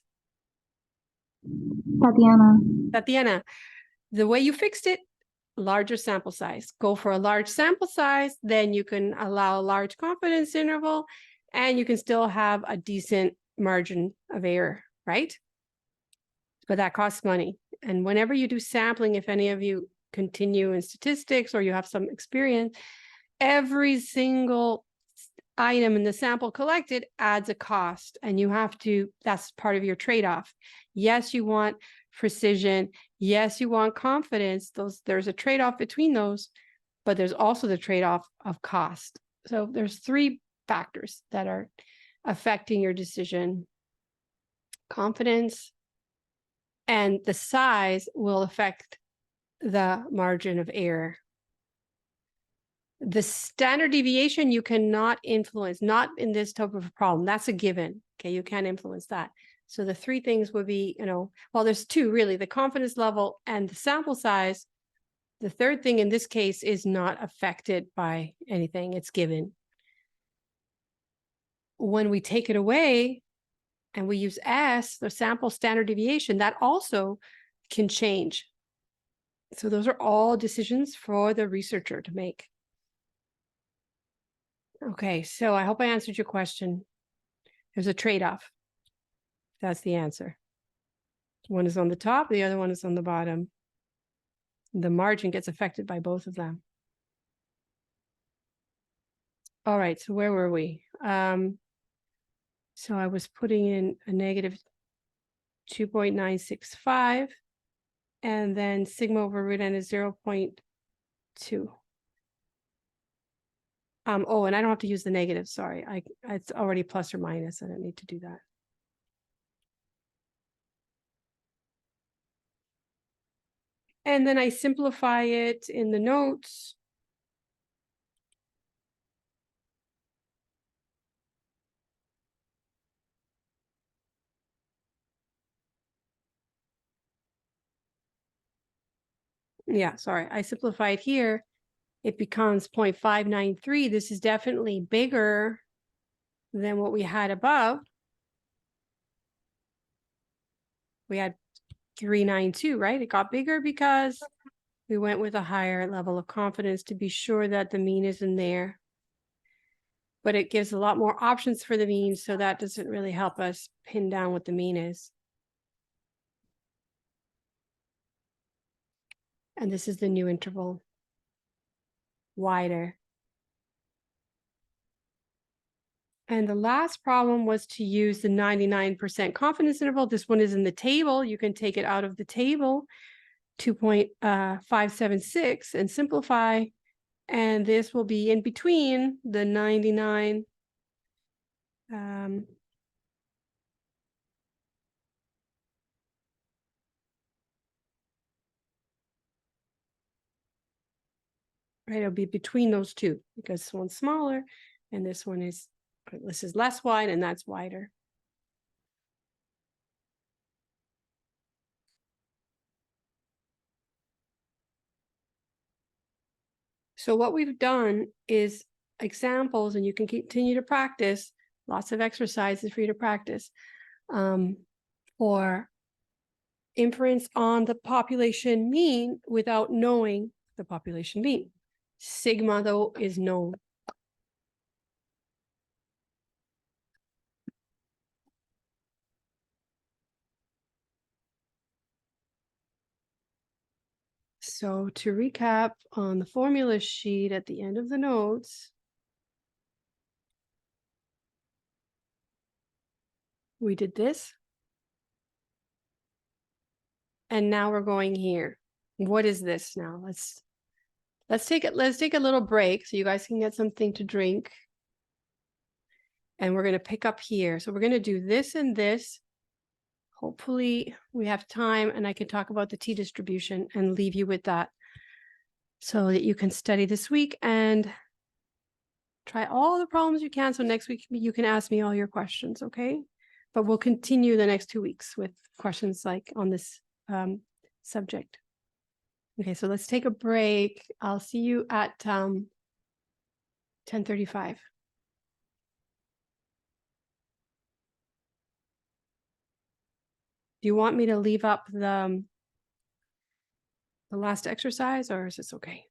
Tatiana. The way you fixed it, larger sample size. Go for a large sample size, then you can allow a large confidence interval, and you can still have a decent margin of error, right? But that costs money. And whenever you do sampling, if any of you continue in statistics or you have some experience, every single item in the sample collected adds a cost, and you have to, that's part of your trade-off. Yes, you want precision. Yes, you want confidence. There's a trade-off between those, but there's also the trade-off of cost. So there's three factors that are affecting your decision. Confidence and the size will affect the margin of error. The standard deviation you cannot influence, not in this type of a problem. That's a given. Okay, you can't influence that. So the three things would be, well, there's two really, the confidence level and the sample size. The third thing in this case is not affected by anything. It's given. When we take it away and we use S, the sample standard deviation, that also can change. So those are all decisions for the researcher to make. Okay, so I hope I answered your question. There's a trade-off. That's the answer. One is on the top, the other one is on the bottom. The margin gets affected by both of them. All right, so where were we? So I was putting in a negative 2.965, and then sigma over root n is 0.2. Oh, and I don't have to use the negative, sorry. It's already plus or minus. I don't need to do that. And then I simplify it in the notes. Yeah, sorry, I simplified here. It becomes 0.593. This is definitely bigger than what we had above. We had 392, right? It got bigger because we went with a higher level of confidence to be sure that the mean is in there. But it gives a lot more options for the mean, so that doesn't really help us pin down what the mean is. And this is the new interval, wider. And the last problem was to use the 99% confidence interval. This one is in the table. You can take it out of the table, 2.576, and simplify. And this will be in between the 99. Right, it'll be between those two because this one's smaller and this is less wide and that's wider. So what we've done is examples, and you can continue to practice, lots of exercises for you to practice, for inference on the population mean without knowing the population mean. Sigma, though, is known. So to recap on the formula sheet at the end of the notes, we did this. And now we're going here. What is this now? Let's take a little break so you guys can get something to drink. And we're going to pick up here. So we're going to do this and this. hopefully we have time and I can talk about the T distribution and leave you with that so that you can study this week and try all the problems you can. So next week you can ask me all your questions, okay? But we'll continue the next 2 weeks with questions like on this subject. Okay, so let's take a break. I'll see you at 10:35. Do you want me to leave up the last exercise or is this okay?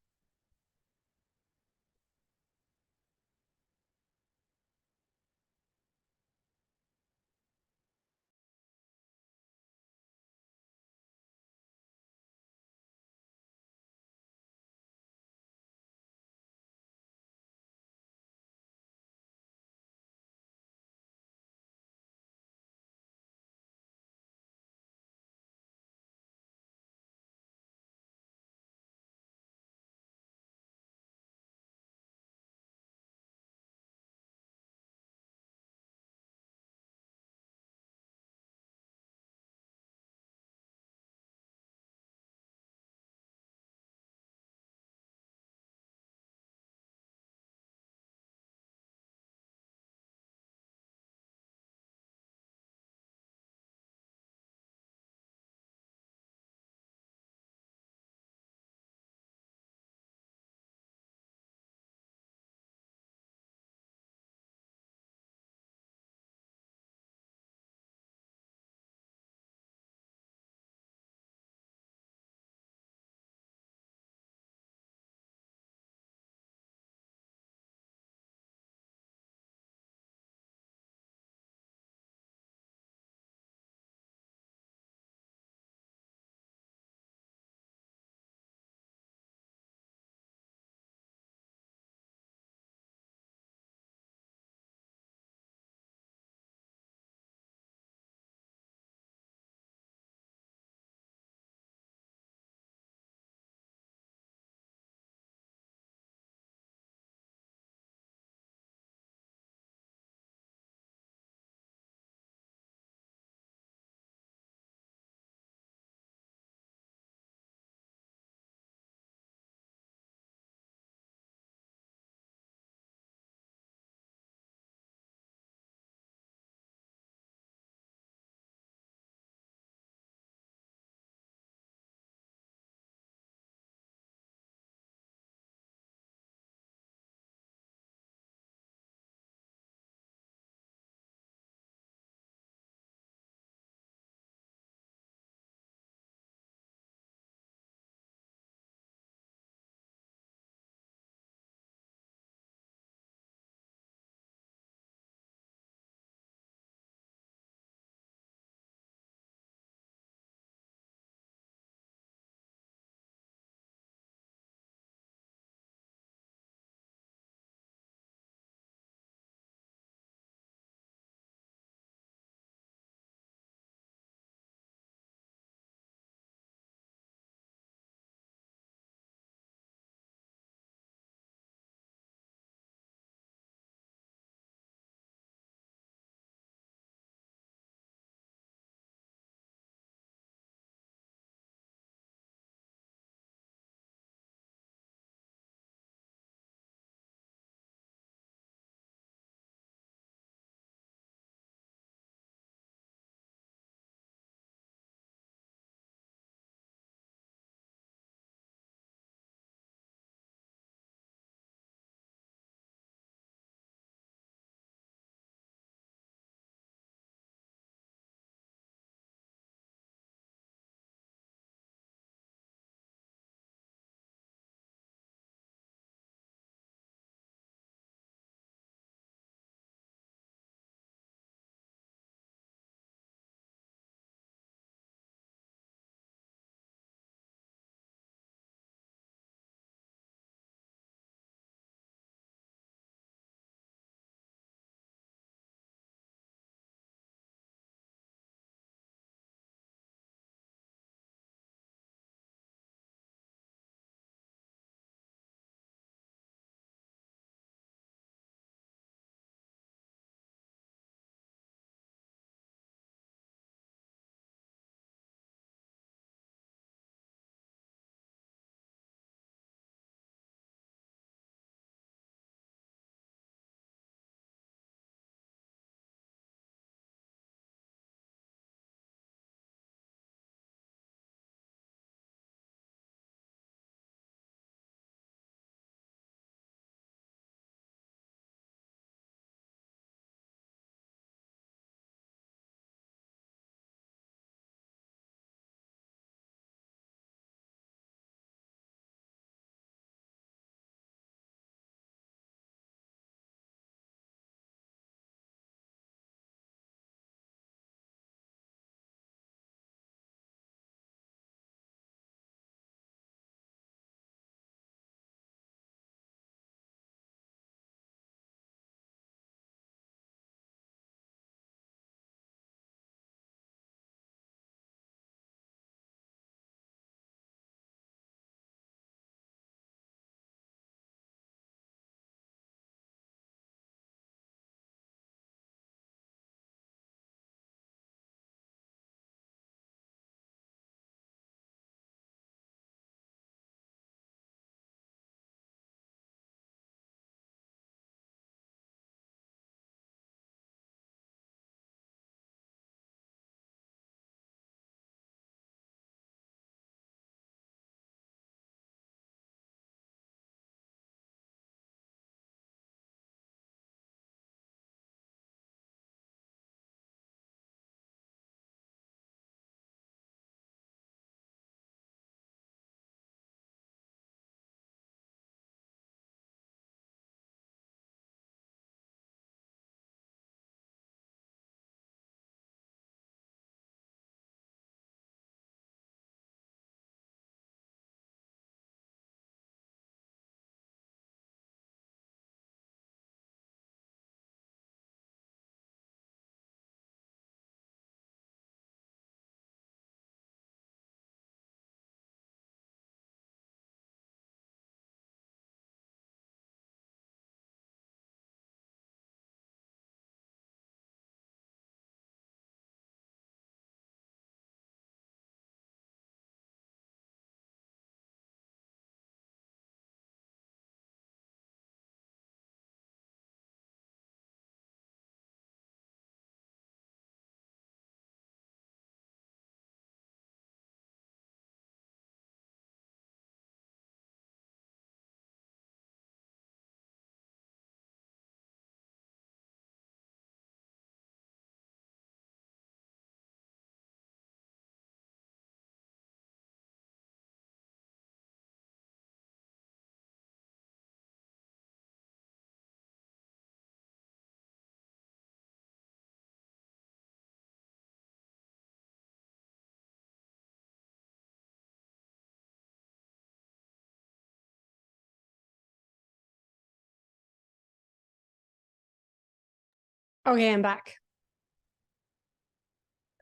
Okay, I'm back.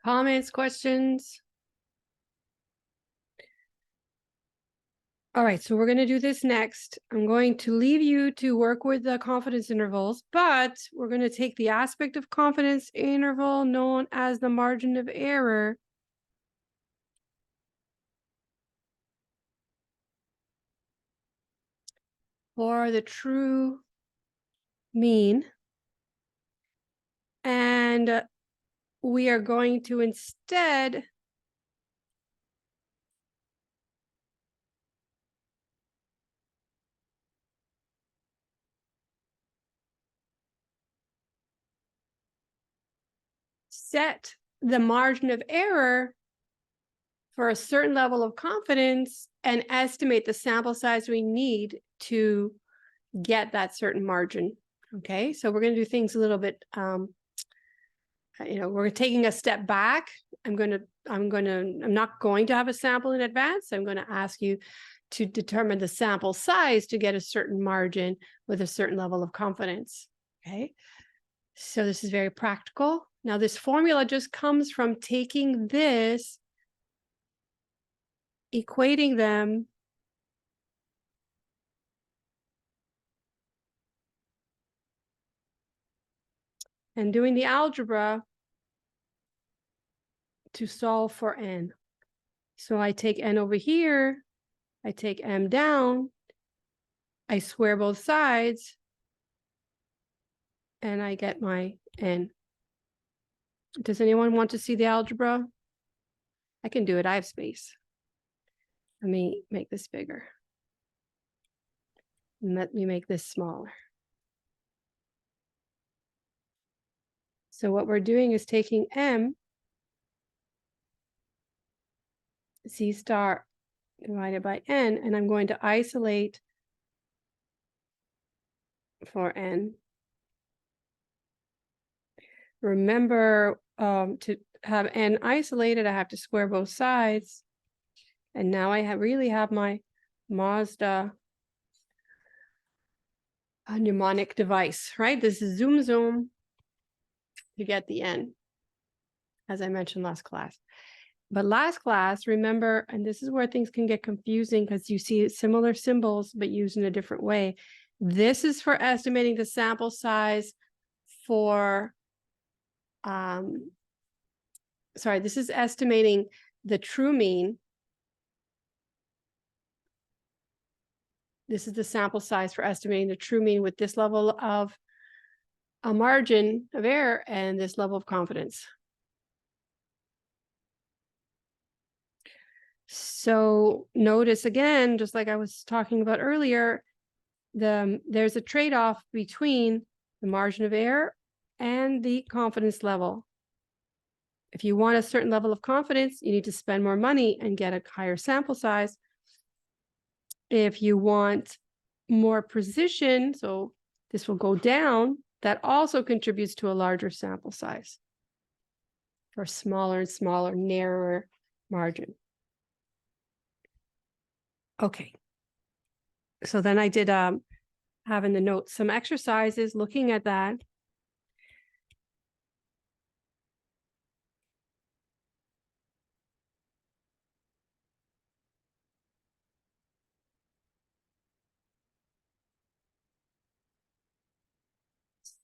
Comments, questions? All right, so we're going to do this next. I'm going to leave you to work with the confidence intervals, but we're going to take the aspect of confidence interval known as the margin of error. For the true mean. And we are going to instead set the margin of error for a certain level of confidence and estimate the sample size we need to get that certain margin. Okay, so we're going to do things a little bit, we're taking a step back. I'm not going to have a sample in advance. I'm going to ask you to determine the sample size to get a certain margin with a certain level of confidence. Okay, so this is very practical. Now, this formula just comes from taking this, equating them, and doing the algebra to solve for n. So I take n over here, I take m down, I square both sides, and I get my n. Does anyone want to see the algebra? I can do it, I have space. Let me make this bigger. And let me make this smaller. So what we're doing is taking m, c star divided by n, and I'm going to isolate for n. Remember, to have n isolated, I have to square both sides. And now I really have my Mazda mnemonic device, right? This is zoom zoom to get the n, as I mentioned last class. But last class, remember, and this is where things can get confusing because you see similar symbols, but used in a different way. This is for estimating the sample size for, this is estimating the true mean. This is the sample size for estimating the true mean with this level of a margin of error and this level of confidence. So notice again, just like I was talking about earlier, there's a trade-off between the margin of error and the confidence level. If you want a certain level of confidence, you need to spend more money and get a higher sample size. If you want more precision, so this will go down, that also contributes to a larger sample size for smaller and smaller, narrower margin. Okay. So then I did have in the notes some exercises looking at that.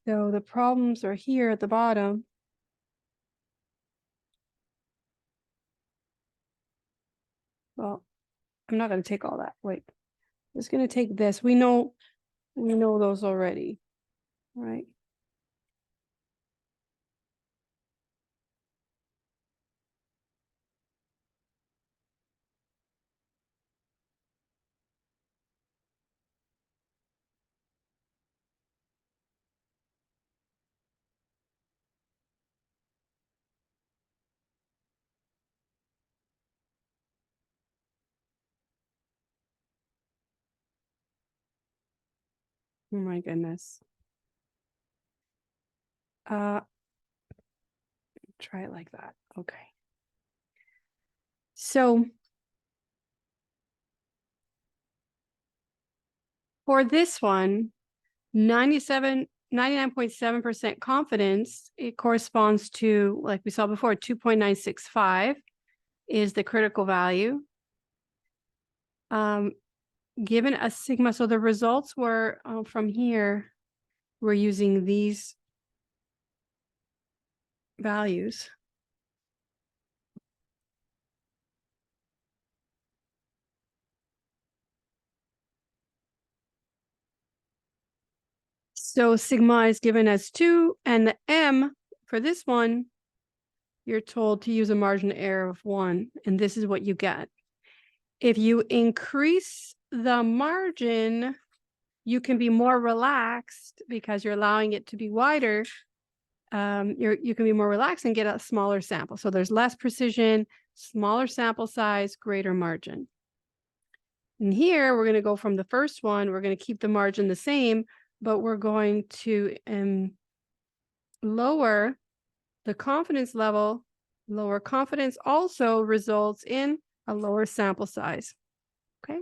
So the problems are here at the bottom. Well, I'm not going to take all that. Wait, I'm just going to take this. We know those already, right? Oh my goodness. Try it like that. Okay. So for this one, 97 99.7% confidence, it corresponds to, like we saw before, 2.965 is the critical value. Given a sigma, so the results were from here, we're using these values. So sigma is given as 2, and the M for this one, you're told to use a margin of error of 1, and this is what you get. If you increase the margin, you can be more relaxed because you're allowing it to be wider. You can be more relaxed and get a smaller sample. So there's less precision, smaller sample size, greater margin. And here we're going to go from the first one, we're going to keep the margin the same, but we're going to lower the confidence level. Lower confidence also results in a lower sample size. Okay,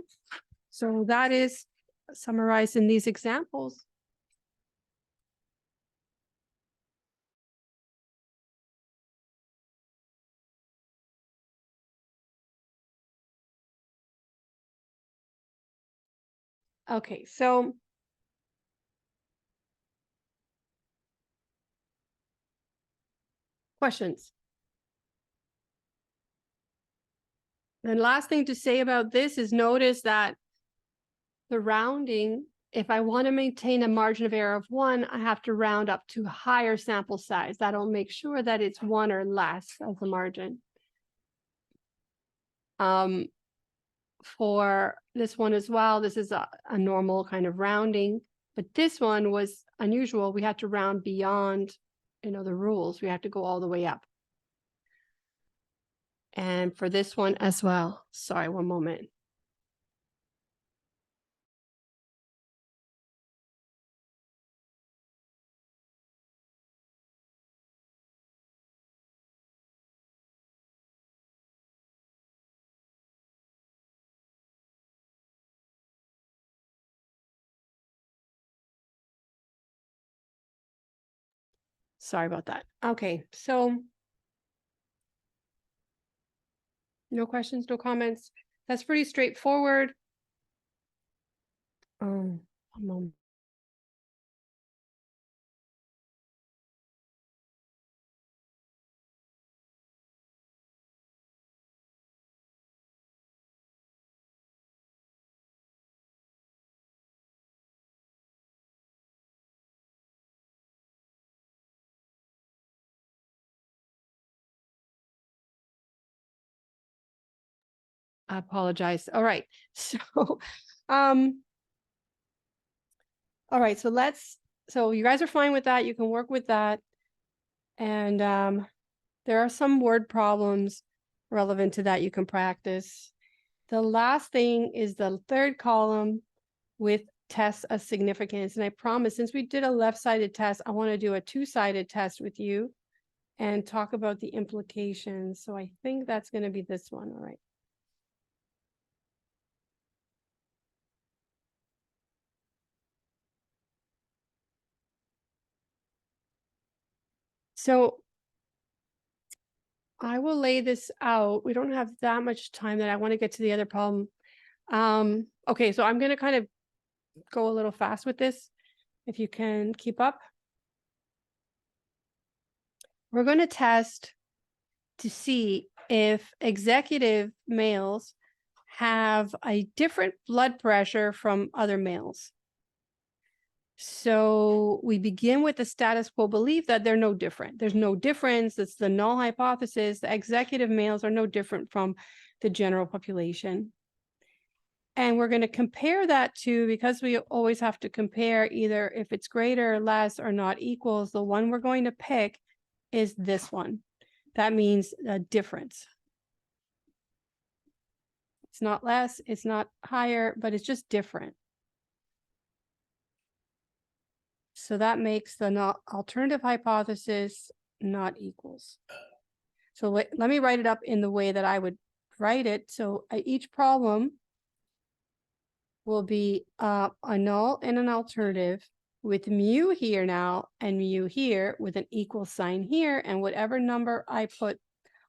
so that is summarized in these examples. Okay, so questions? And last thing to say about this is notice that the rounding, if I want to maintain a margin of error of 1, I have to round up to higher sample size. That'll make sure that it's 1 or less as a margin. For this one as well, this is a normal kind of rounding, but this one was unusual. We had to round beyond, the rules. We had to go all the way up. And for this one as well. Sorry, one moment. Sorry about that. Okay, so no questions, no comments. That's pretty straightforward. One moment. I apologize. All right. So, all right. So you guys are fine with that. You can work with that. And there are some word problems relevant to that you can practice. The last thing is the third column with tests of significance. And I promise, since we did a left-sided test, I want to do a two-sided test with you and talk about the implications. So I think that's going to be this one. All right. So I will lay this out. We don't have that much time that I want to get to the other problem. Okay, so I'm going to kind of go a little fast with this, if you can keep up. We're going to test to see if executive males have a different blood pressure from other males. So we begin with the status quo belief that they're no different. There's no difference. It's the null hypothesis. The executive males are no different from the general population. And we're going to compare that to, because we always have to compare either if it's greater, less, or not equals, the one we're going to pick is this one. That means a difference. It's not less, it's not higher, but it's just different. So that makes the alternative hypothesis not equals. So let me write it up in the way that I would write it. So each problem will be a null and an alternative with mu here now and mu here with an equal sign here, and whatever number I put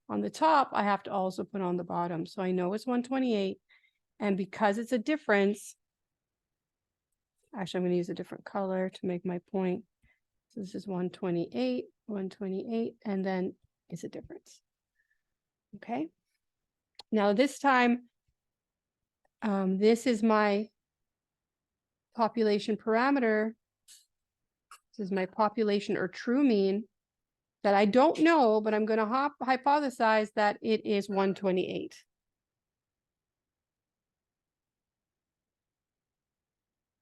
on the top, I have to also put on the bottom. So I know it's 128, and because it's a difference, actually I'm going to use a different color to make my point. So this is 128, 128, and then it's a difference. Okay. Now this time, this is my population parameter. This is my population or true mean that I don't know, but I'm going to hypothesize that it is 128.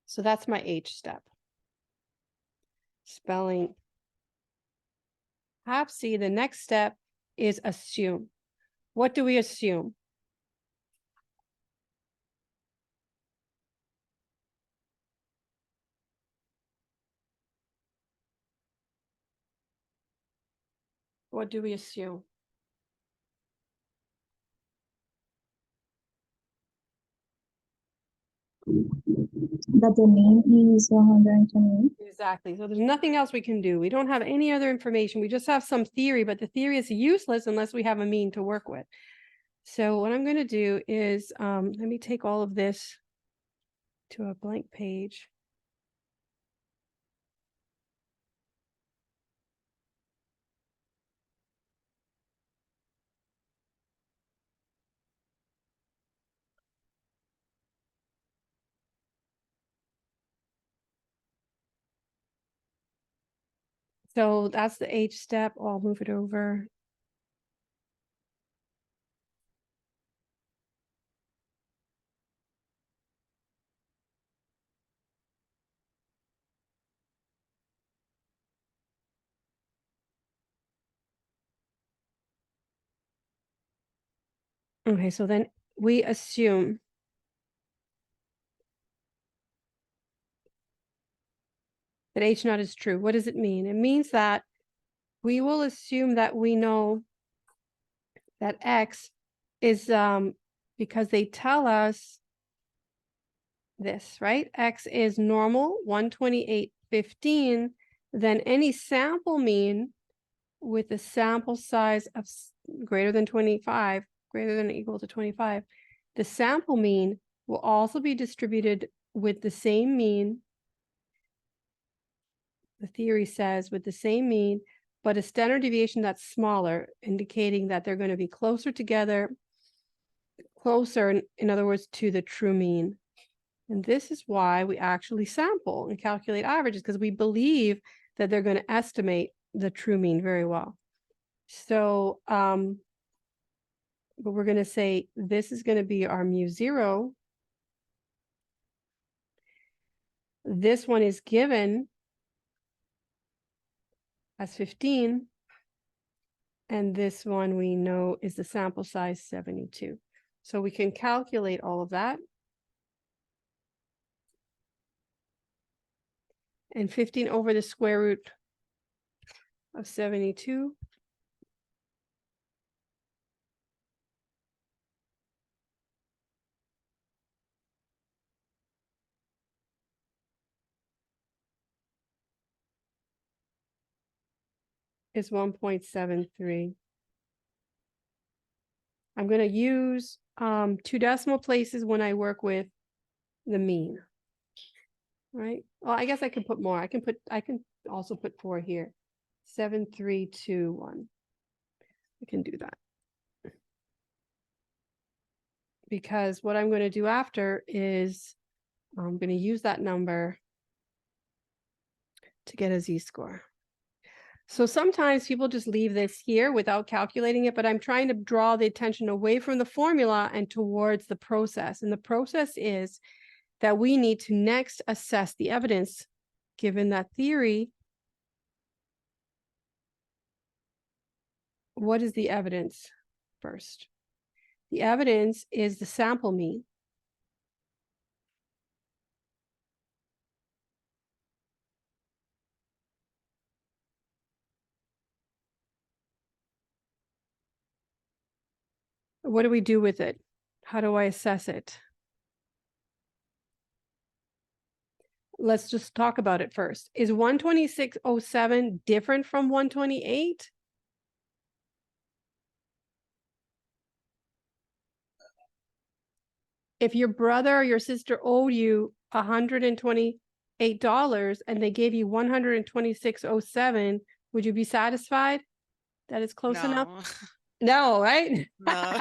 So that's my H step. Spelling HAPC, the next step is assume. What do we assume? What do we assume? That the mean is 128. Exactly. So there's nothing else we can do. We don't have any other information. We just have some theory, but the theory is useless unless we have a mean to work with. So what I'm going to do is, let me take all of this to a blank page. So that's the H step. I'll move it over. Okay, so then we assume that H naught is true. What does it mean? It means that we will assume that we know that X is, because they tell us this, right? X is normal, 128.15, then any sample mean with a sample size of greater than 25, greater than or equal to 25, the sample mean will also be distributed with the same mean. The theory says with the same mean, but a standard deviation that's smaller, indicating that they're going to be closer together, closer, in other words, to the true mean. And this is why we actually sample and calculate averages, because we believe that they're going to estimate the true mean very well. So, but we're going to say this is going to be our mu zero. This one is given as 15. And this one we know is the sample size 72. So we can calculate all of that. And 15 over the square root of 72 is 1.73. I'm going to use 2 decimal places when I work with the mean. Right? Well, I guess I can put more. I can also put 4 here. 7321. I can do that. Because what I'm going to do after is I'm going to use that number to get a z-score. So sometimes people just leave this here without calculating it, but I'm trying to draw the attention away from the formula and towards the process. And the process is that we need to next assess the evidence given that theory. What is the evidence first? The evidence is the sample mean. What do we do with it? How do I assess it? let's just talk about it first. Is 126.07 different from 128? If your brother or your sister owed you $128 and they gave you 126.07, would you be satisfied that it's close enough? No, right? No.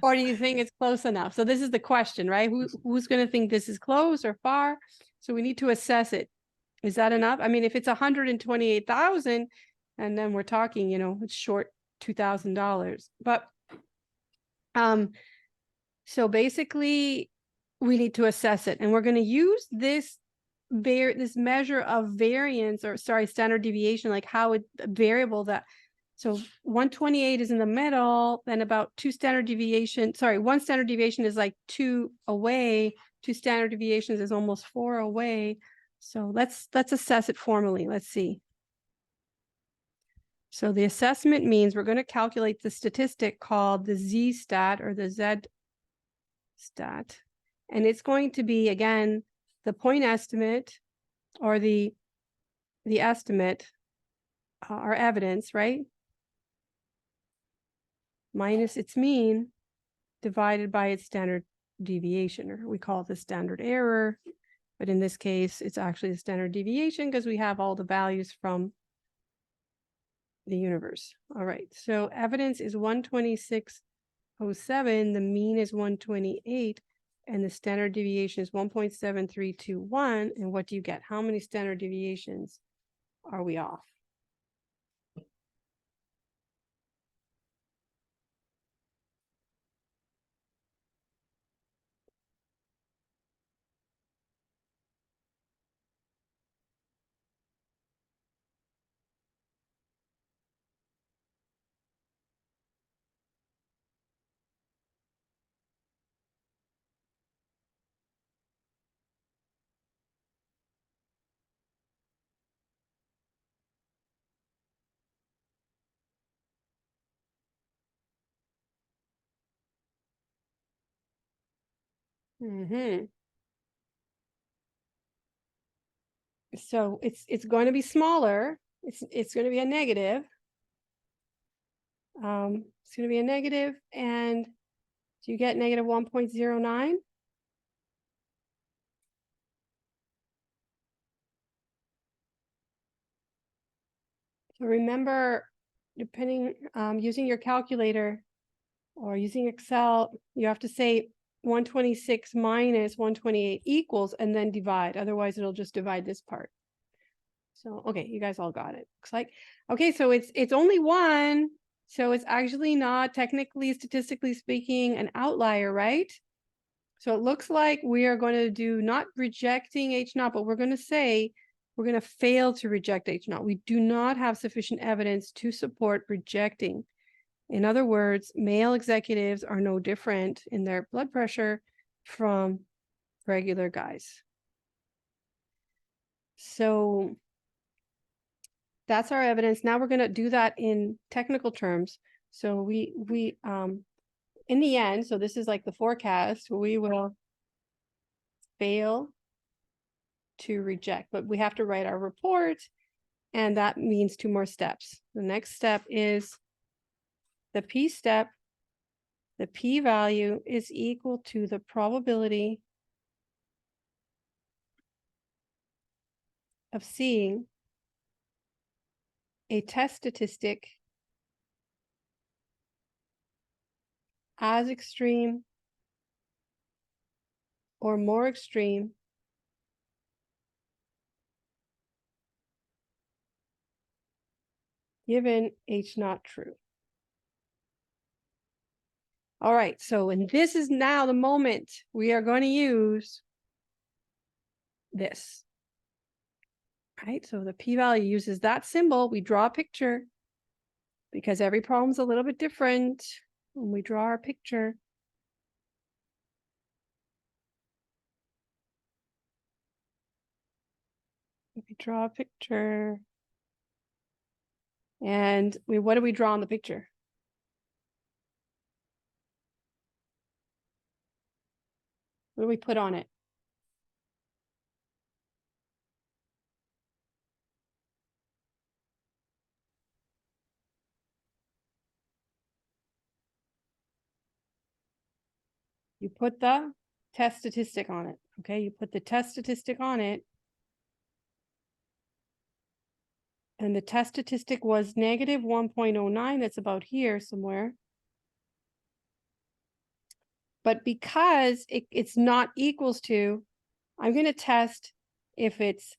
Or do you think it's close enough? So this is the question, right? Who's going to think this is close or far? So we need to assess it. Is that enough? I mean, if it's 128,000, and then we're talking, it's short $2,000. But so basically, we need to assess it, and we're going to use this measure of variance, or standard deviation, like how a variable that. So 128 is in the middle, then about one standard deviation is like 2 away, 2 standard deviations is almost 4 away. So let's assess it formally. Let's see. So the assessment means we're going to calculate the statistic called the z-stat or the z-stat. And it's going to be, again, the point estimate or the estimate, our evidence, right? Minus its mean divided by its standard deviation, or we call it the standard error. But in this case, it's actually the standard deviation because we have all the values from the universe. All right, so evidence is 126.07, the mean is 128, and the standard deviation is 1.7321. And what do you get? How many standard deviations are we off? So it's going to be smaller. It's going to be a negative. It's going to be a negative, and do you get negative 1.09? So remember, depending, using your calculator or using Excel, you have to say 126 minus 128 equals, and then divide. Otherwise, it'll just divide this part. So, okay, you guys all got it. Looks like, okay, so it's only 1. So it's actually not technically, statistically speaking, an outlier, right? So it looks like we are going to do not rejecting H naught, but we're going to say we're going to fail to reject H naught. We do not have sufficient evidence to support rejecting. In other words, male executives are no different in their blood pressure from regular guys. So that's our evidence. Now we're going to do that in technical terms. So we in the end, so this is like the forecast, we will fail to reject, but we have to write our report, and that means 2 more steps. The next step is the P step. The P value is equal to the probability of seeing a test statistic as extreme or more extreme given H naught true. All right, so, and this is now the moment we are going to use this. Right, so the p-value uses that symbol. We draw a picture because every problem's a little bit different when we draw our picture. We draw a picture. And what do we draw on the picture? What do we put on it? You put the test statistic on it, okay? You put the test statistic on it. And the test statistic was negative 1.09. That's about here somewhere. But because it's not equals to, I'm going to test if it's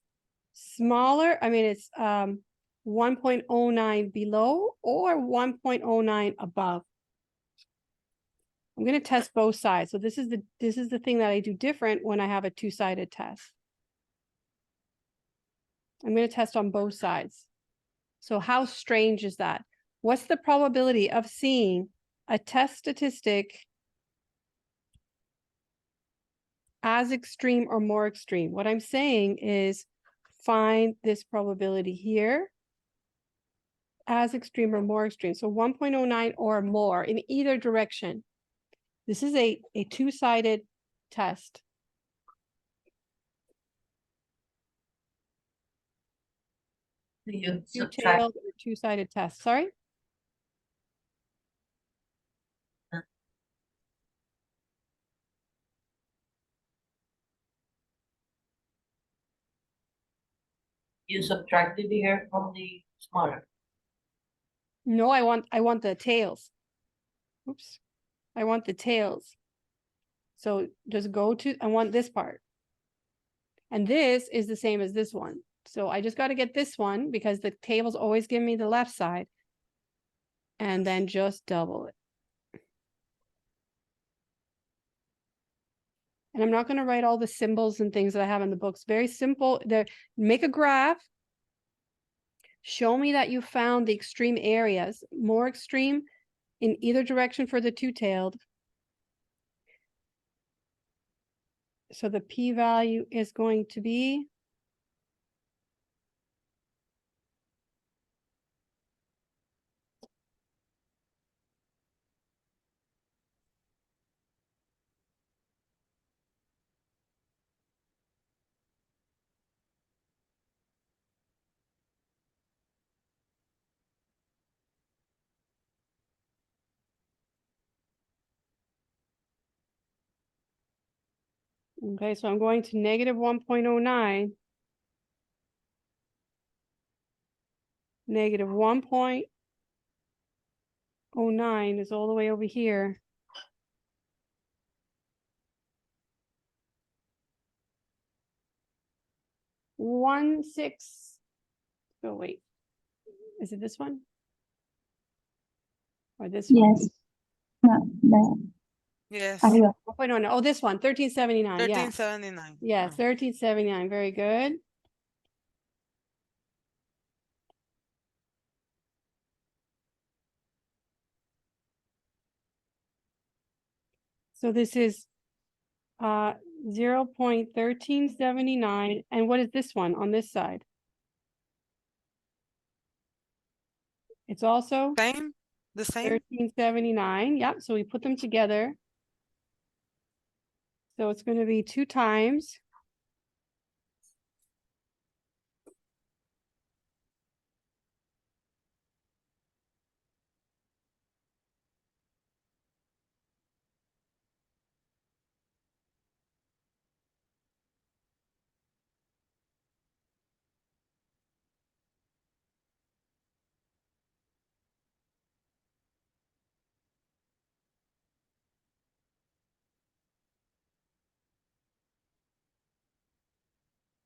smaller. I mean, it's 1.09 below or 1.09 above. I'm going to test both sides. So this is the thing that I do different when I have a two-sided test. I'm going to test on both sides. So how strange is that? What's the probability of seeing a test statistic as extreme or more extreme? What I'm saying is find this probability here as extreme or more extreme. So 1.09 or more in either direction. This is a two-sided test. So you subtract, Two-tailed or two-sided test. Sorry? you subtract it here from the smaller. No, I want the tails. Oops. I want the tails. So just go to, I want this part. And this is the same as this one. So I just got to get this one because the tables always give me the left side. And then just double it. And I'm not going to write all the symbols and things that I have in the books. Very simple. Make a graph. Show me that you found the extreme areas, more extreme in either direction for the two-tailed. So the p-value is going to be okay, so I'm going to negative 1.09. Negative 1.09 is all the way over here. Oh, wait. Is it this one? Or this one? Yes. No, the Yes, arriba. 1.09. Oh, this one, 1379. Yeah. 1379. Yeah, 1379. Very good. So this is 0.1379. And what is this one on this side? It's also Same? The same? 1379. Yep. So we put them together. So it's going to be 2 times.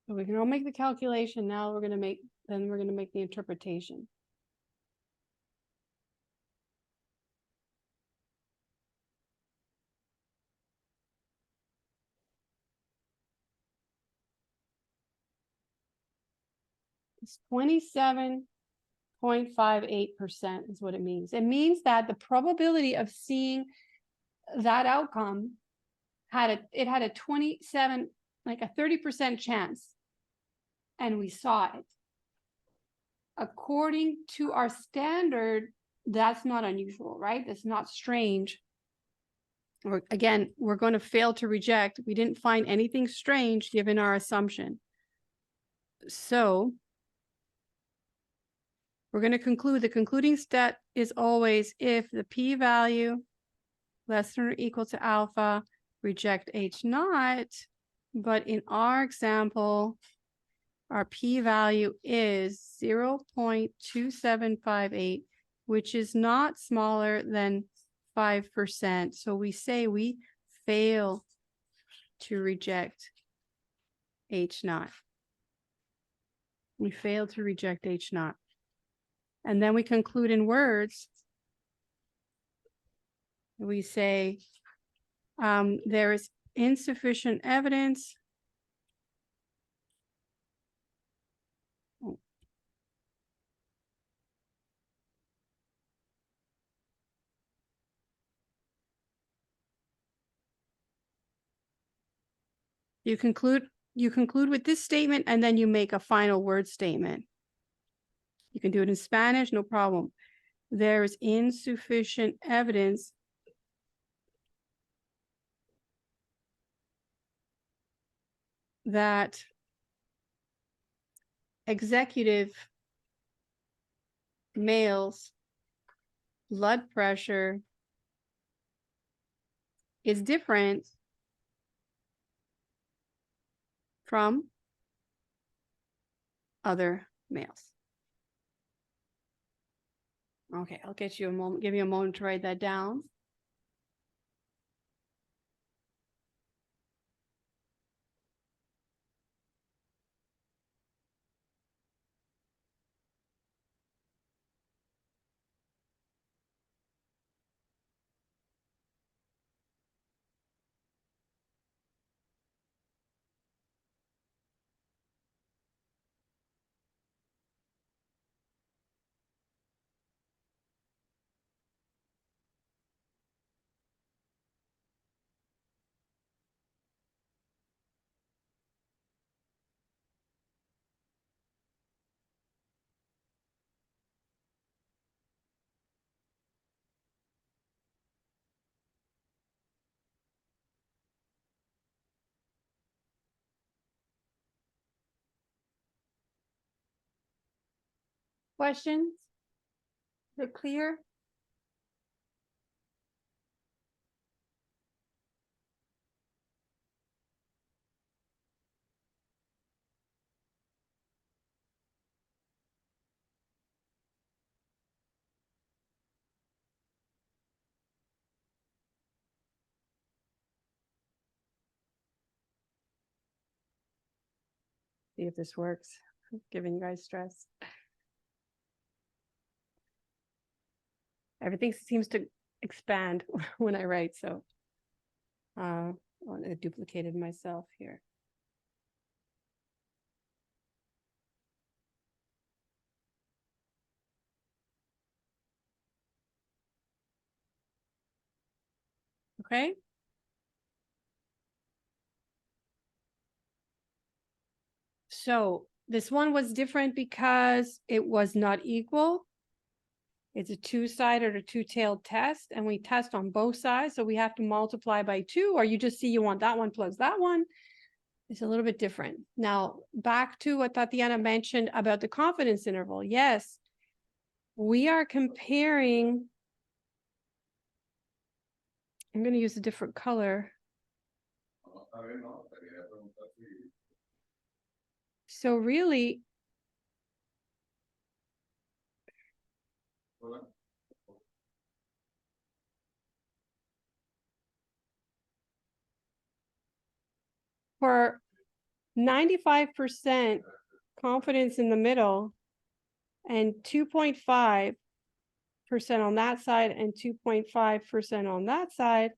So we can all make the calculation. Now we're going to make the interpretation. It's 27.58% is what it means. It means that the probability of seeing that outcome had a 27, like a 30% chance. And we saw it. According to our standard, that's not unusual, right? That's not strange. Or again, we're going to fail to reject. We didn't find anything strange given our assumption. So we're going to conclude the concluding stat is always if the p-value less than or equal to alpha reject H naught, but in our example, our p-value is 0.2758, which is not smaller than 5%. So we say we fail to reject H naught. We fail to reject H naught. And then we conclude in words. We say there is insufficient evidence You conclude with this statement and then you make a final word statement. You can do it in Spanish, no problem. There is insufficient evidence that executive males' blood pressure is different from other males. Okay, I'll get you a moment, give you a moment to write that down. Questions? Is it clear? See if this works. Giving you guys stress. Everything seems to expand when I write, so I duplicated myself here. Okay. So this one was different because it was not equal. It's a two-sided or two-tailed test, and we test on both sides. So we have to multiply by 2, or you just see you want that one plus that one. It's a little bit different. Now, back to what Tatiana mentioned about the confidence interval. Yes, we are comparing. I'm going to use a different color. So really, for 95% confidence in the middle and 2.5% on that side and 2.5% on that side,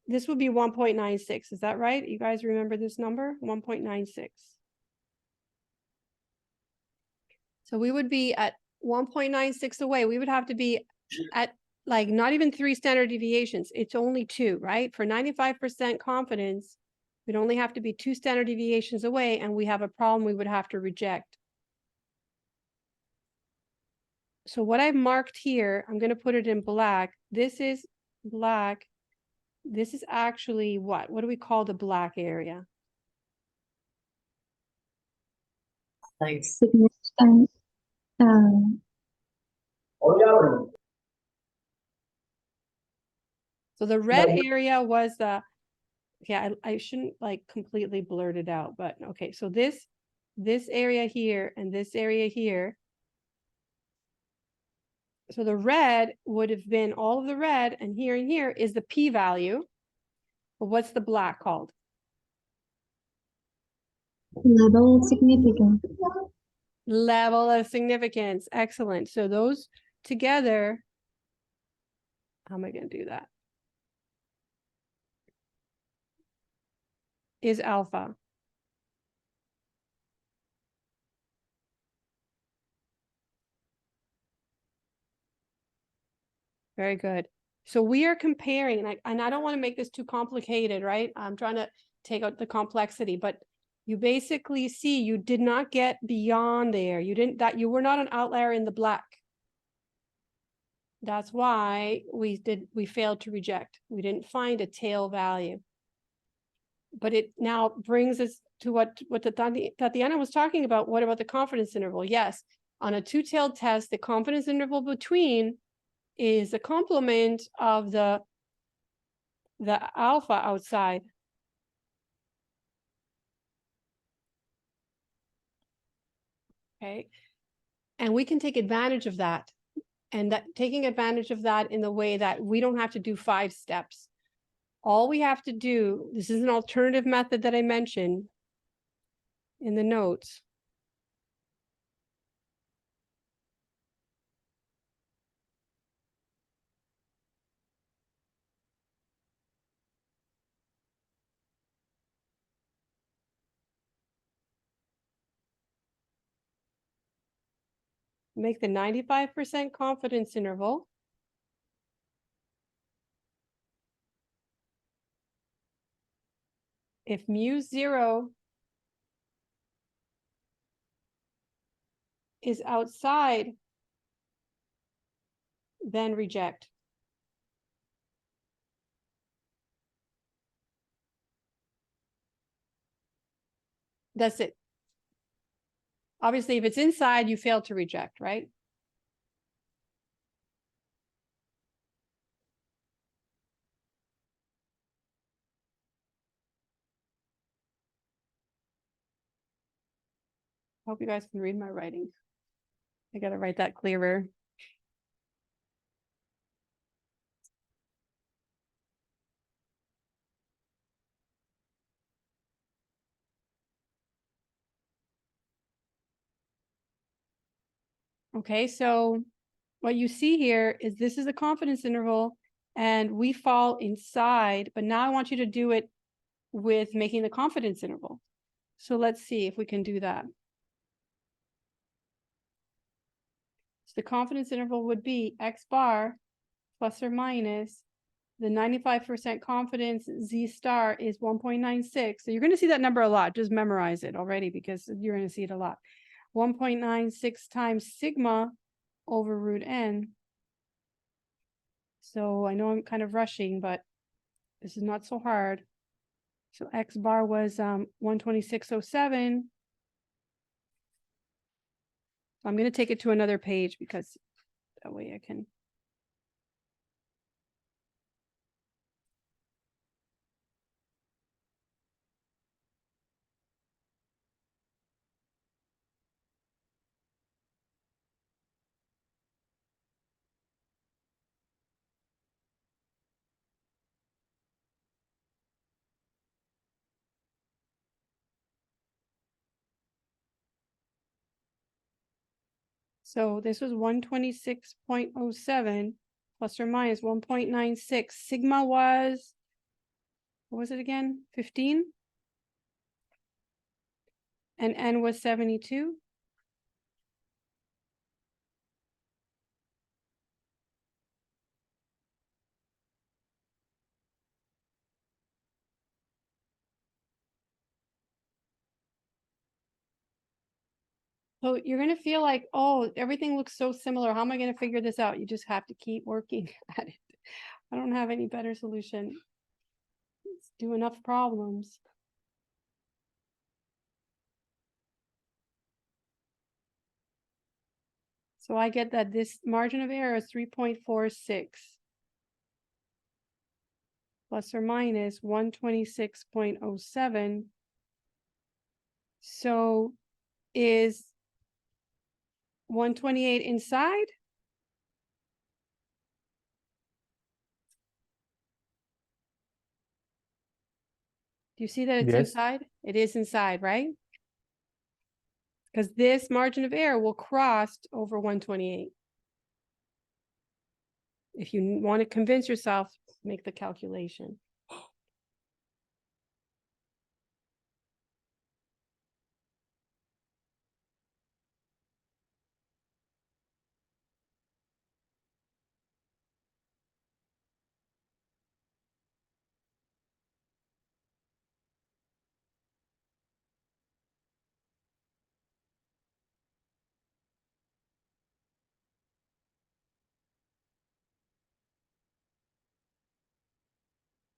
this would be 1.96. Is that right? You guys remember this number? 1.96. So we would be at 1.96 away. We would have to be at like not even 3 standard deviations. It's only 2, right? For 95% confidence, we'd only have to be 2 standard deviations away, and we have a problem we would have to reject. So what I've marked here, I'm going to put it in black. This is black. This is actually what? What do we call the black area? Like, Significant. Uh, So the red area was the, yeah, I shouldn't like completely blurt it out, but okay, so this area here and this area here. So the red would have been all of the red, and here is the p-value. But what's the black called? Level of significance. Level of significance. Excellent. So those together, how am I going to do that? Is alpha. Very good. So we are comparing, and I don't want to make this too complicated, right? I'm trying to take out the complexity, but you basically see you did not get beyond there. You were not an outlier in the black. That's why we failed to reject. We didn't find a tail value. But it now brings us to what Tatiana was talking about. What about the confidence interval? Yes, on a two-tailed test, the confidence interval between is a complement of the alpha outside. Okay, and we can take advantage of that, and that taking advantage of that in the way that we don't have to do 5 steps. All we have to do, this is an alternative method that I mentioned in the notes. Make the 95% confidence interval. If mu0 is outside, then reject. That's it. Obviously, if it's inside, you fail to reject, right? Hope you guys can read my writing. I gotta write that clearer. Okay, so what you see here is this is a confidence interval and we fall inside, but now I want you to do it with making the confidence interval. So let's see if we can do that. So the confidence interval would be X bar plus or minus the 95% confidence Z star is 1.96. So you're going to see that number a lot. Just memorize it already because you're going to see it a lot. 1.96 times sigma over root n. So I know I'm kind of rushing, but this is not so hard. So X bar was 126.07. So I'm going to take it to another page because that way I can. So this was 126.07 plus or minus 1.96. Sigma was, what was it again? 15? And N was 72. So you're going to feel like, oh, everything looks so similar. How am I going to figure this out? You just have to keep working at it. I don't have any better solution. Let's do enough problems. So I get that this margin of error is 3.46. plus or minus 126.07. So is 128 inside? Do you see that it's Yes. inside? It is inside, right? Because this margin of error will cross over 128. If you want to convince yourself, make the calculation.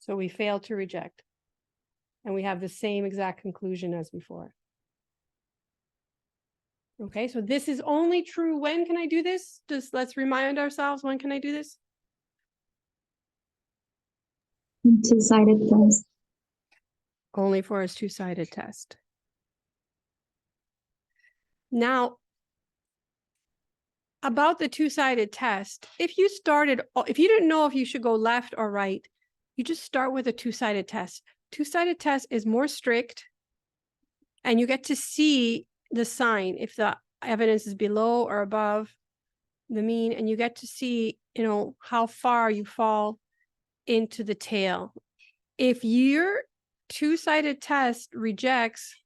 So we failed to reject. And we have the same exact conclusion as before. Okay, so this is only true. When can I do this? Just let's remind ourselves, when can I do this? Two-sided test. Only for a two-sided test. Now, about the two-sided test, if you didn't know if you should go left or right, you just start with a two-sided test. Two-sided test is more strict, and you get to see the sign if the evidence is below or above the mean, and you get to see, how far you fall into the tail. If your two-sided test rejects,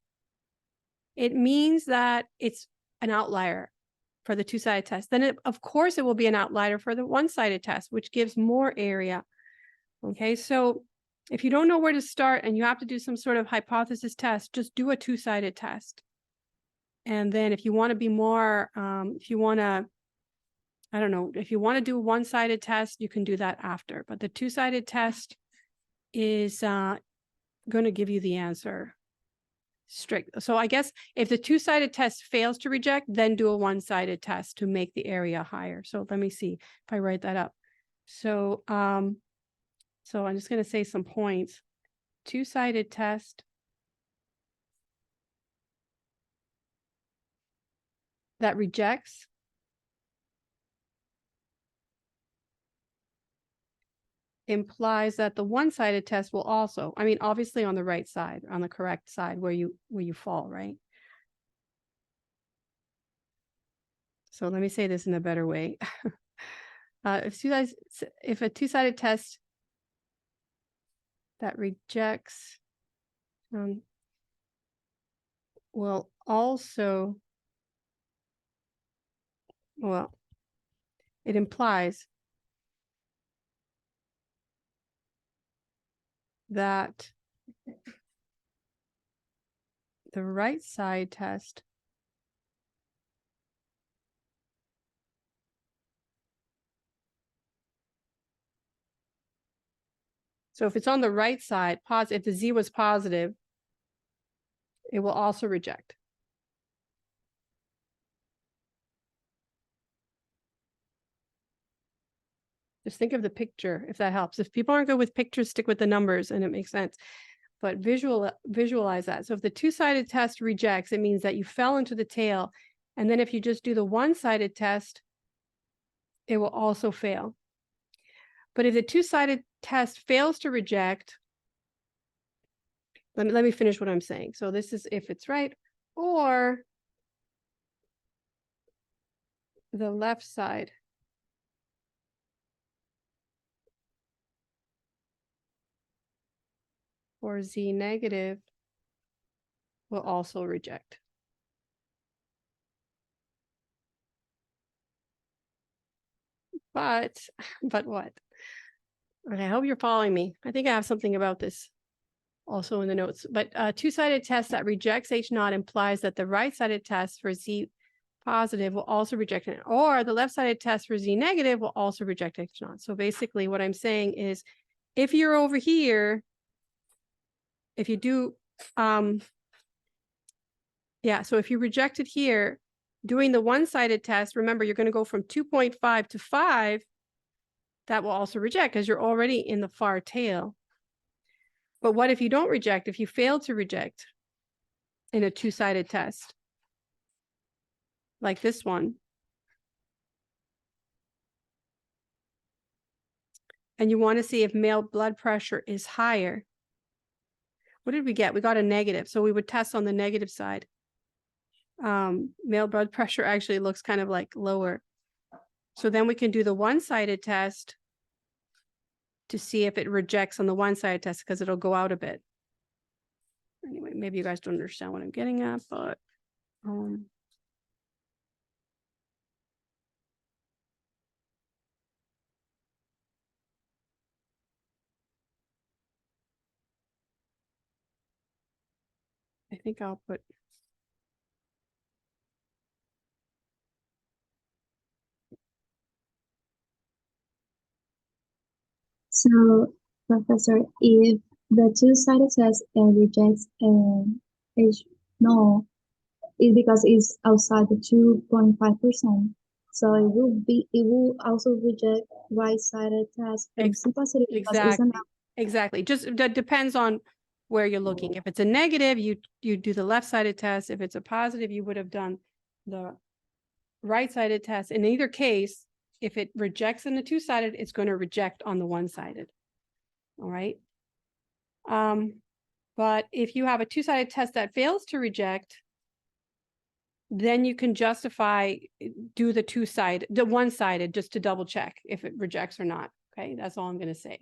it means that it's an outlier for the two-sided test. Then of course it will be an outlier for the one-sided test, which gives more area. Okay, so if you don't know where to start and you have to do some sort of hypothesis test, just do a two-sided test. And then if you want to be more, if you want to do a one-sided test, you can do that after. But the two-sided test is going to give you the answer strict. So I guess if the two-sided test fails to reject, then do a one-sided test to make the area higher. So let me see if I write that up. So, so I'm just going to say some points. Two-sided test that rejects implies that the one-sided test will also, obviously on the right side, on the correct side where you fall, right? So let me say this in a better way. If a two-sided test that rejects will also, it implies that the right side test so if it's on the right side, if the Z was positive, it will also reject. Just think of the picture, if that helps. If people aren't good with pictures, stick with the numbers and it makes sense. But visualize that. So if the two-sided test rejects, it means that you fell into the tail. And then if you just do the one-sided test, it will also fail. But if the two-sided test fails to reject, let me finish what I'm saying. So this is if it's right, or the left side or Z negative will also reject. But what? Okay, I hope you're following me. I think I have something about this also in the notes. But a two-sided test that rejects H naught implies that the right-sided test for Z positive will also reject it, or the left-sided test for Z negative will also reject H naught. So basically what I'm saying is if you're over here, if you do, so if you reject it here, doing the one-sided test, remember, you're going to go from 2.5 to 5. That will also reject because you're already in the far tail. But what if you don't reject, if you fail to reject in a two-sided test? Like this one. And you want to see if male blood pressure is higher. What did we get? We got a negative. So we would test on the negative side. Male blood pressure actually looks kind of like lower. So then we can do the one-sided test to see if it rejects on the one-sided test because it'll go out a bit. Anyway, maybe you guys don't understand what I'm getting at, but I think I'll put So, Professor, if the two-sided test rejects H no, it's because it's outside the 2.5%. So it will also reject right-sided test from Ex- C positive because it's exactly. an Exactly. Just that depends on where you're looking. If it's a negative, you do the left-sided test. If it's a positive, you would have done the right-sided test. In either case, if it rejects in the two-sided, it's going to reject on the one-sided. All right. But if you have a two-sided test that fails to reject, then you can justify do the one-sided just to double check if it rejects or not. Okay, that's all I'm going to say.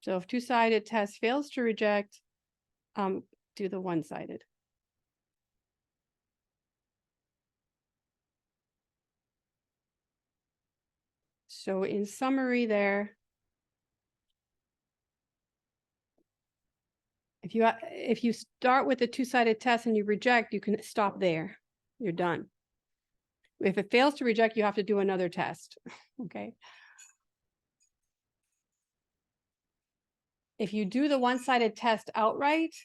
So if two-sided test fails to reject, do the one-sided. So in summary there, if you start with a two-sided test and you reject, you can stop there. You're done. If it fails to reject, you have to do another test. Okay. If you do the one-sided test outright,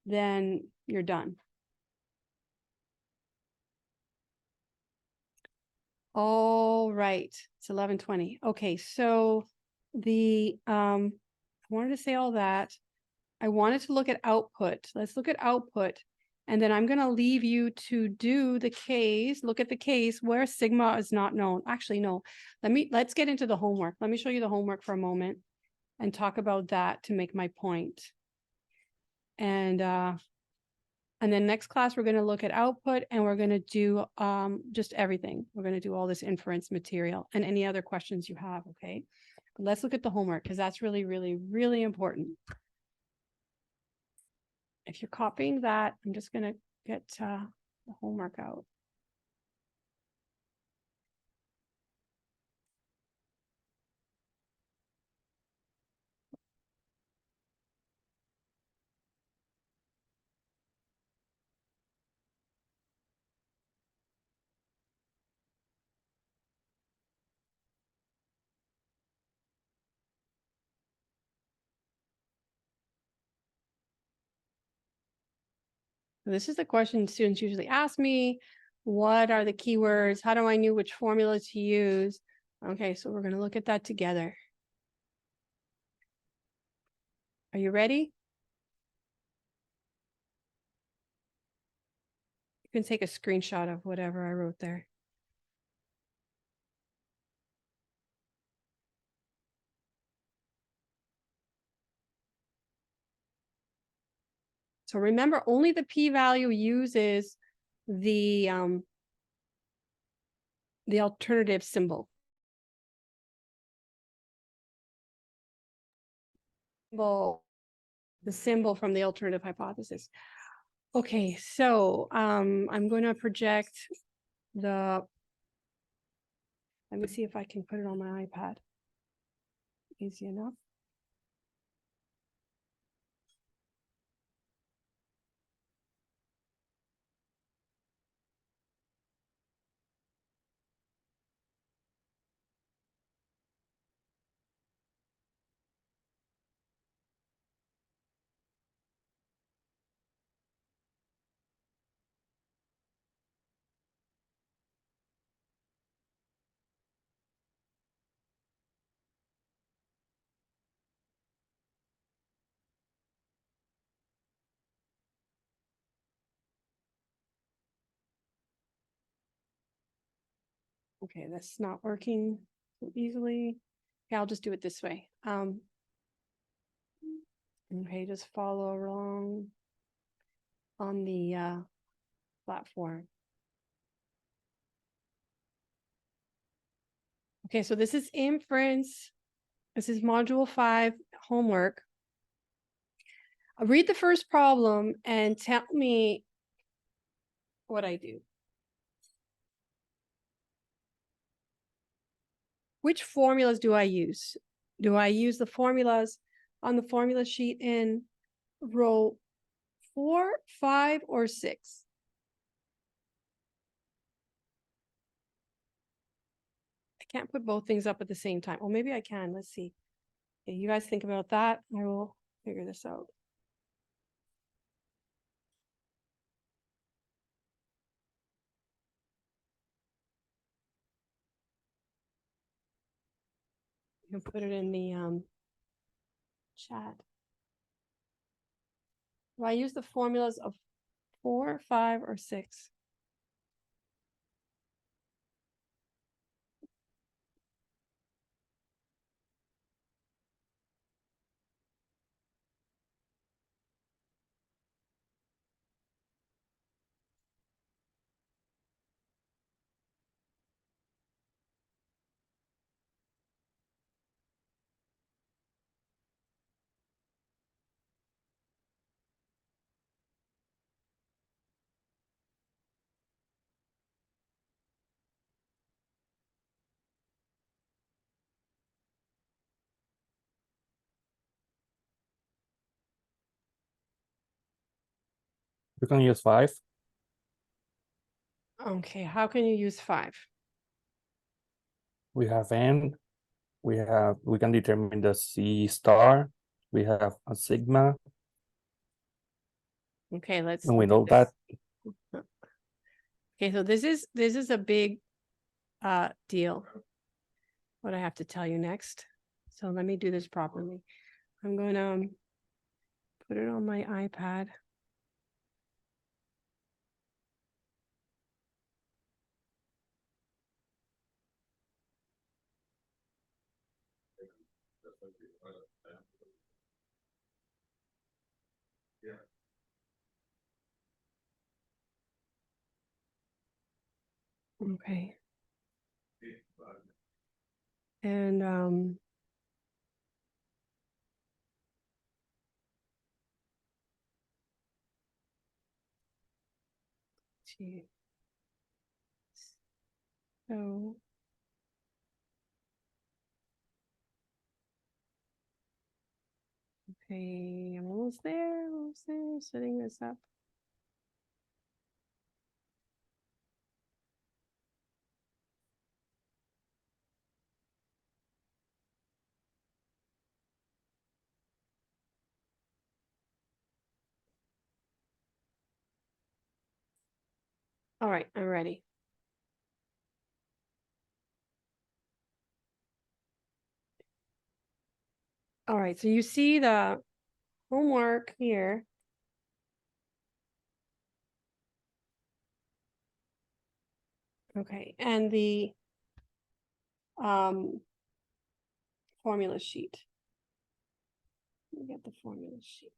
then you're done. All right, it's 11:20. Okay, so I wanted to say all that. I wanted to look at output. Let's look at output. And then I'm going to leave you to do the case, look at the case where sigma is not known. Actually, no, let's get into the homework. Let me show you the homework for a moment and talk about that to make my point. And then next class, we're going to look at output and we're going to do just everything. We're going to do all this inference material and any other questions you have, okay? But let's look at the homework because that's really, really, really important. If you're copying that, I'm just going to get the homework out. This is the question students usually ask me. What are the keywords? How do I know which formula to use? Okay, so we're going to look at that together. Are you ready? You can take a screenshot of whatever I wrote there. So remember, only the p-value uses the alternative symbol. The symbol from the alternative hypothesis. Okay, so I'm going to project let me see if I can put it on my iPad. Easy enough. Okay, that's not working so easily. Okay, I'll just do it this way. Okay, just follow along on the platform. Okay, so this is inference. This is module 5 homework. I'll read the first problem and tell me what I do. Which formulas do I use? Do I use the formulas on the formula sheet in row 4, 5, or 6? I can't put both things up at the same time. Or maybe I can. Let's see. Okay, you guys think about that. I will figure this out. You can put it in the chat. Do I use the formulas of 4, 5, or 6? You can use 5. Okay, how can you use 5? We have n. We can determine the C star. We have a sigma, Okay, let's and we look know at that. this. Okay, so this is a big deal. What I have to tell you next. So let me do this properly. I'm going to put it on my iPad. Okay. And gee. So okay, I'm almost there, setting this up. All right, I'm ready. All right, so you see the homework here. Okay, and the formula sheet. Let me get the formula sheet.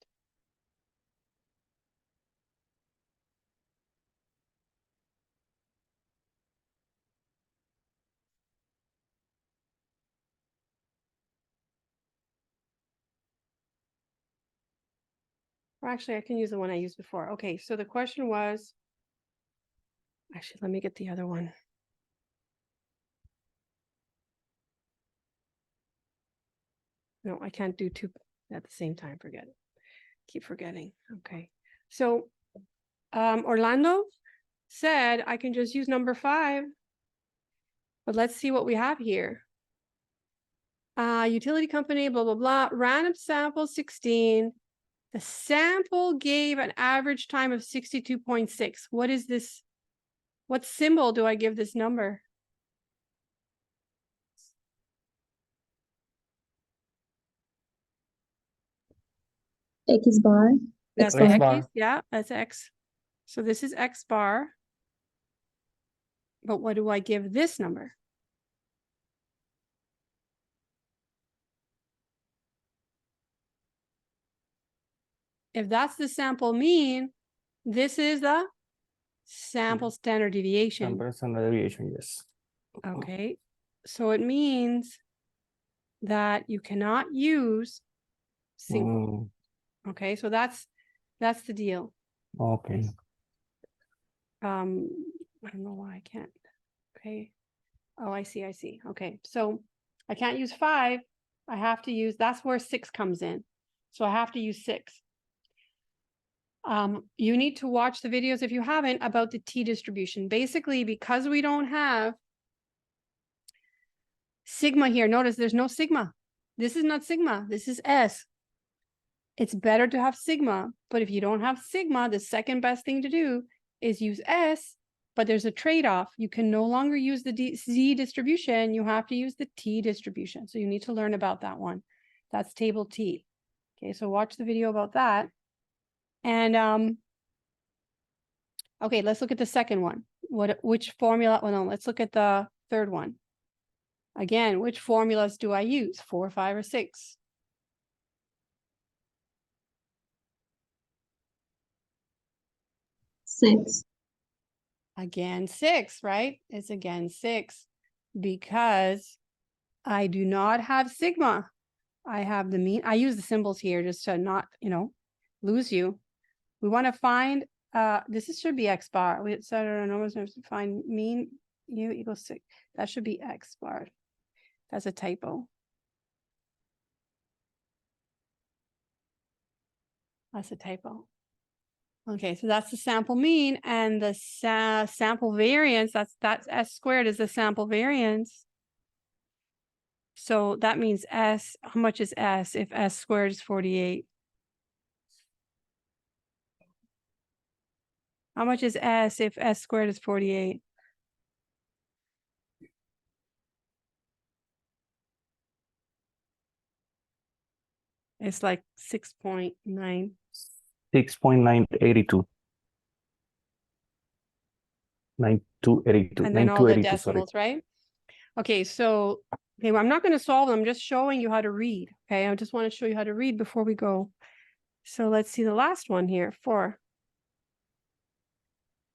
Or actually, I can use the one I used before. Okay, so the question was, actually, let me get the other one. No, I can't do two at the same time. Forget it. Keep forgetting. Okay. So Orlando said I can just use number 5. But let's see what we have here. Utility company, blah, blah, blah. Random sample 16. The sample gave an average time of 62.6. What is this? What symbol do I give this number? X bar. That's X X, bar. yeah, that's X. So this is X bar. But what do I give this number? If that's the sample mean, this is the sample standard deviation. Sample standard deviation, yes. Okay, so it means that you cannot use single. Okay, so that's the deal. Okay. I don't know why I can't. Okay. Oh, I see. Okay, so I can't use 5. I have to use, that's where 6 comes in. So I have to use 6. You need to watch the videos if you haven't about the T distribution. Basically, because we don't have sigma here, notice there's no sigma. This is not sigma, this is S. It's better to have sigma, but if you don't have sigma, the second best thing to do is use S, but there's a trade-off. You can no longer use the Z distribution, you have to use the T distribution. So you need to learn about that one. That's table T. Okay, so watch the video about that. And okay, let's look at the second one. Which formula? Well, no, let's look at the third one. Again, which formulas do I use? 4, 5, or 6? Six. Again, 6, right? It's again 6 because I do not have sigma. I have the mean. I use the symbols here just to not, lose you. We want to find, should be X bar. We said our numbers to find mean U equals 6. That should be X bar. That's a typo. That's a typo. Okay, so that's the sample mean, and the sample variance, that's S squared is the sample variance. So that means S, how much is S if S squared is 48? How much is S if S squared is 48? It's like 6.9. 6.982. 9282. And then all the 9282, sorry. decimals, right? Okay, so well, I'm not going to solve them. I'm just showing you how to read. Okay, I just want to show you how to read before we go. So let's see the last one here, 4.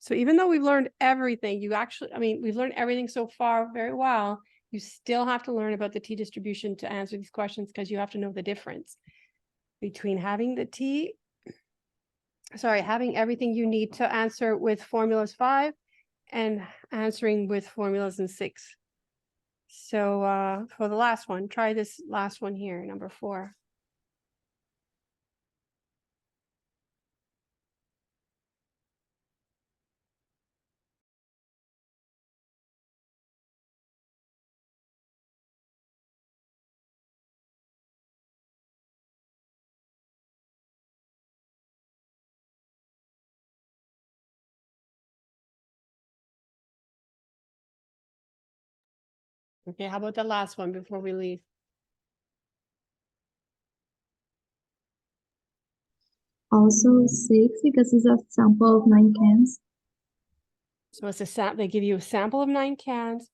So even though we've learned everything, we've learned everything so far very well, you still have to learn about the T distribution to answer these questions because you have to know the difference between having having everything you need to answer with formulas 5 and answering with formulas in 6. So for the last one, try this last one here, number 4. Okay, how about the last one before we leave? Also 6 because it's a sample of 9 cans. So it's they give you a sample of 9 cans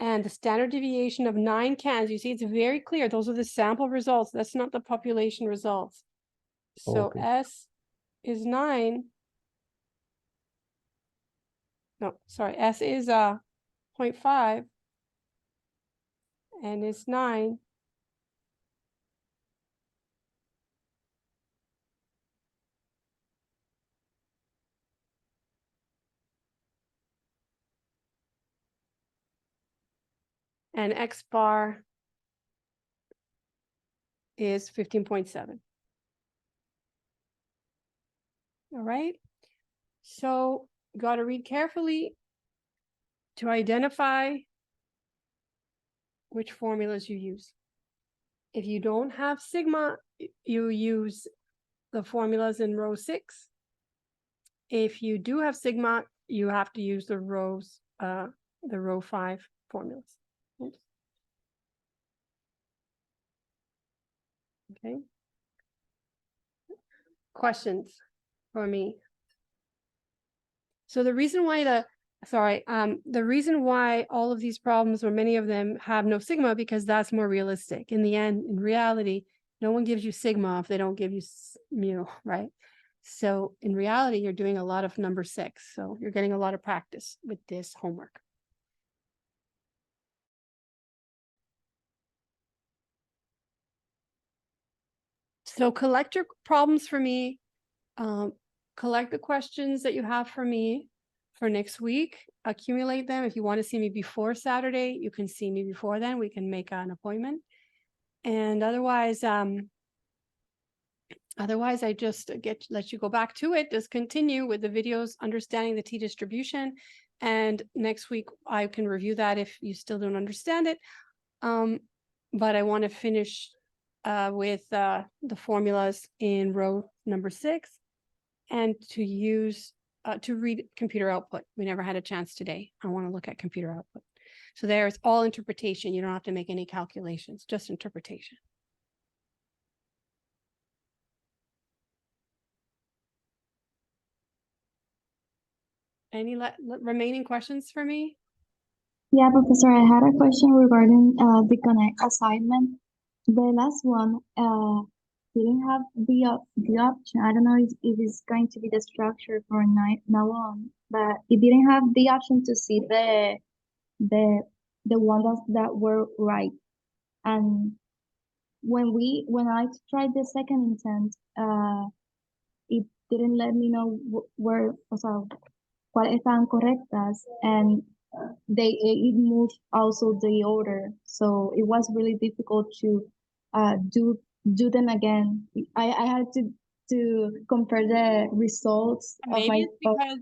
and the standard deviation of 9 cans. You see, it's very clear. Those are the sample results. That's not the population results. So Okay. S is 9. No, sorry, S is 0.5 and it's 9. And X bar is 15.7. All right. So you got to read carefully to identify which formulas you use. If you don't have sigma, you use the formulas in row 6. If you do have sigma, you have to use the row 5 formulas. Oops. Okay. Questions for me? So the reason why sorry, the reason why all of these problems or many of them have no sigma, because that's more realistic. In the end, in reality, no one gives you sigma if they don't give you mu, right? So in reality, you're doing a lot of number 6. So you're getting a lot of practice with this homework. So collect your problems for me. Collect the questions that you have for me for next week. Accumulate them. If you want to see me before Saturday, you can see me before then. We can make an appointment. And otherwise, I just let you go back to it. Just continue with the videos, understanding the t-distribution. And next week, I can review that if you still don't understand it. But I want to finish with the formulas in row number 6 and to use to read computer output. We never had a chance today. I want to look at computer output. So there's all interpretation. You don't have to make any calculations, just interpretation. Any remaining questions for me? Yeah, Professor, I had a question regarding the Connect assignment. The last one didn't have the option. I don't know if it's going to be the structure for now on, but it didn't have the option to see the one that were right. And when I tried the second intent, it didn't let me know where, o sea, cuáles estaban correctas, and it moved also the order, so it was really difficult to do them again. I had to compare the results of Maybe my it's because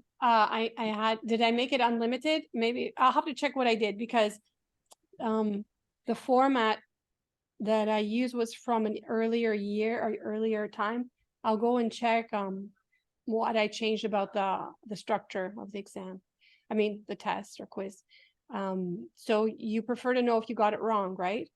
did I make it unlimited? Maybe I'll have to check what I did, because the format that I used was from an earlier year or earlier time. I'll go and check what I changed about the structure of the exam. I mean, the test or quiz. So you prefer to know if you got it wrong, right?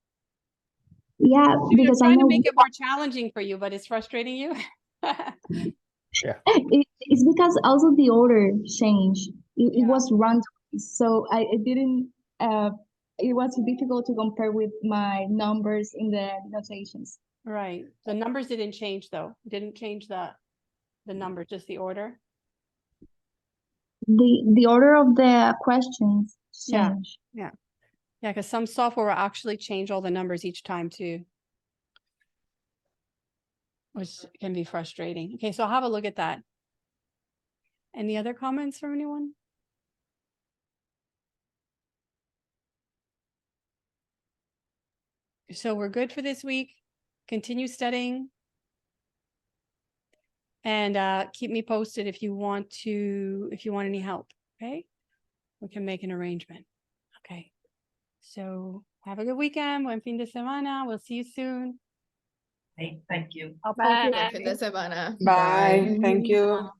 Yeah, I'm because I trying to know make it more challenging for you, but it's frustrating you. it's because also the order changed. It Yeah. was random, so it didn't it was difficult to compare with my numbers in the notations. Right. The numbers didn't change though. Didn't change the number, just the order. The order of the questions Yeah. changed. Yeah, because some software will actually change all the numbers each time too, which can be frustrating. Okay, so I'll have a look at that. Any other comments from anyone? So we're good for this week. Continue studying. And keep me posted if you want any help. Okay, we can make an arrangement. Okay, so have a good weekend. Buen fin de semana. We'll see you soon. Thank you. I'll post it. Buen fin de semana. Bye. Thank you.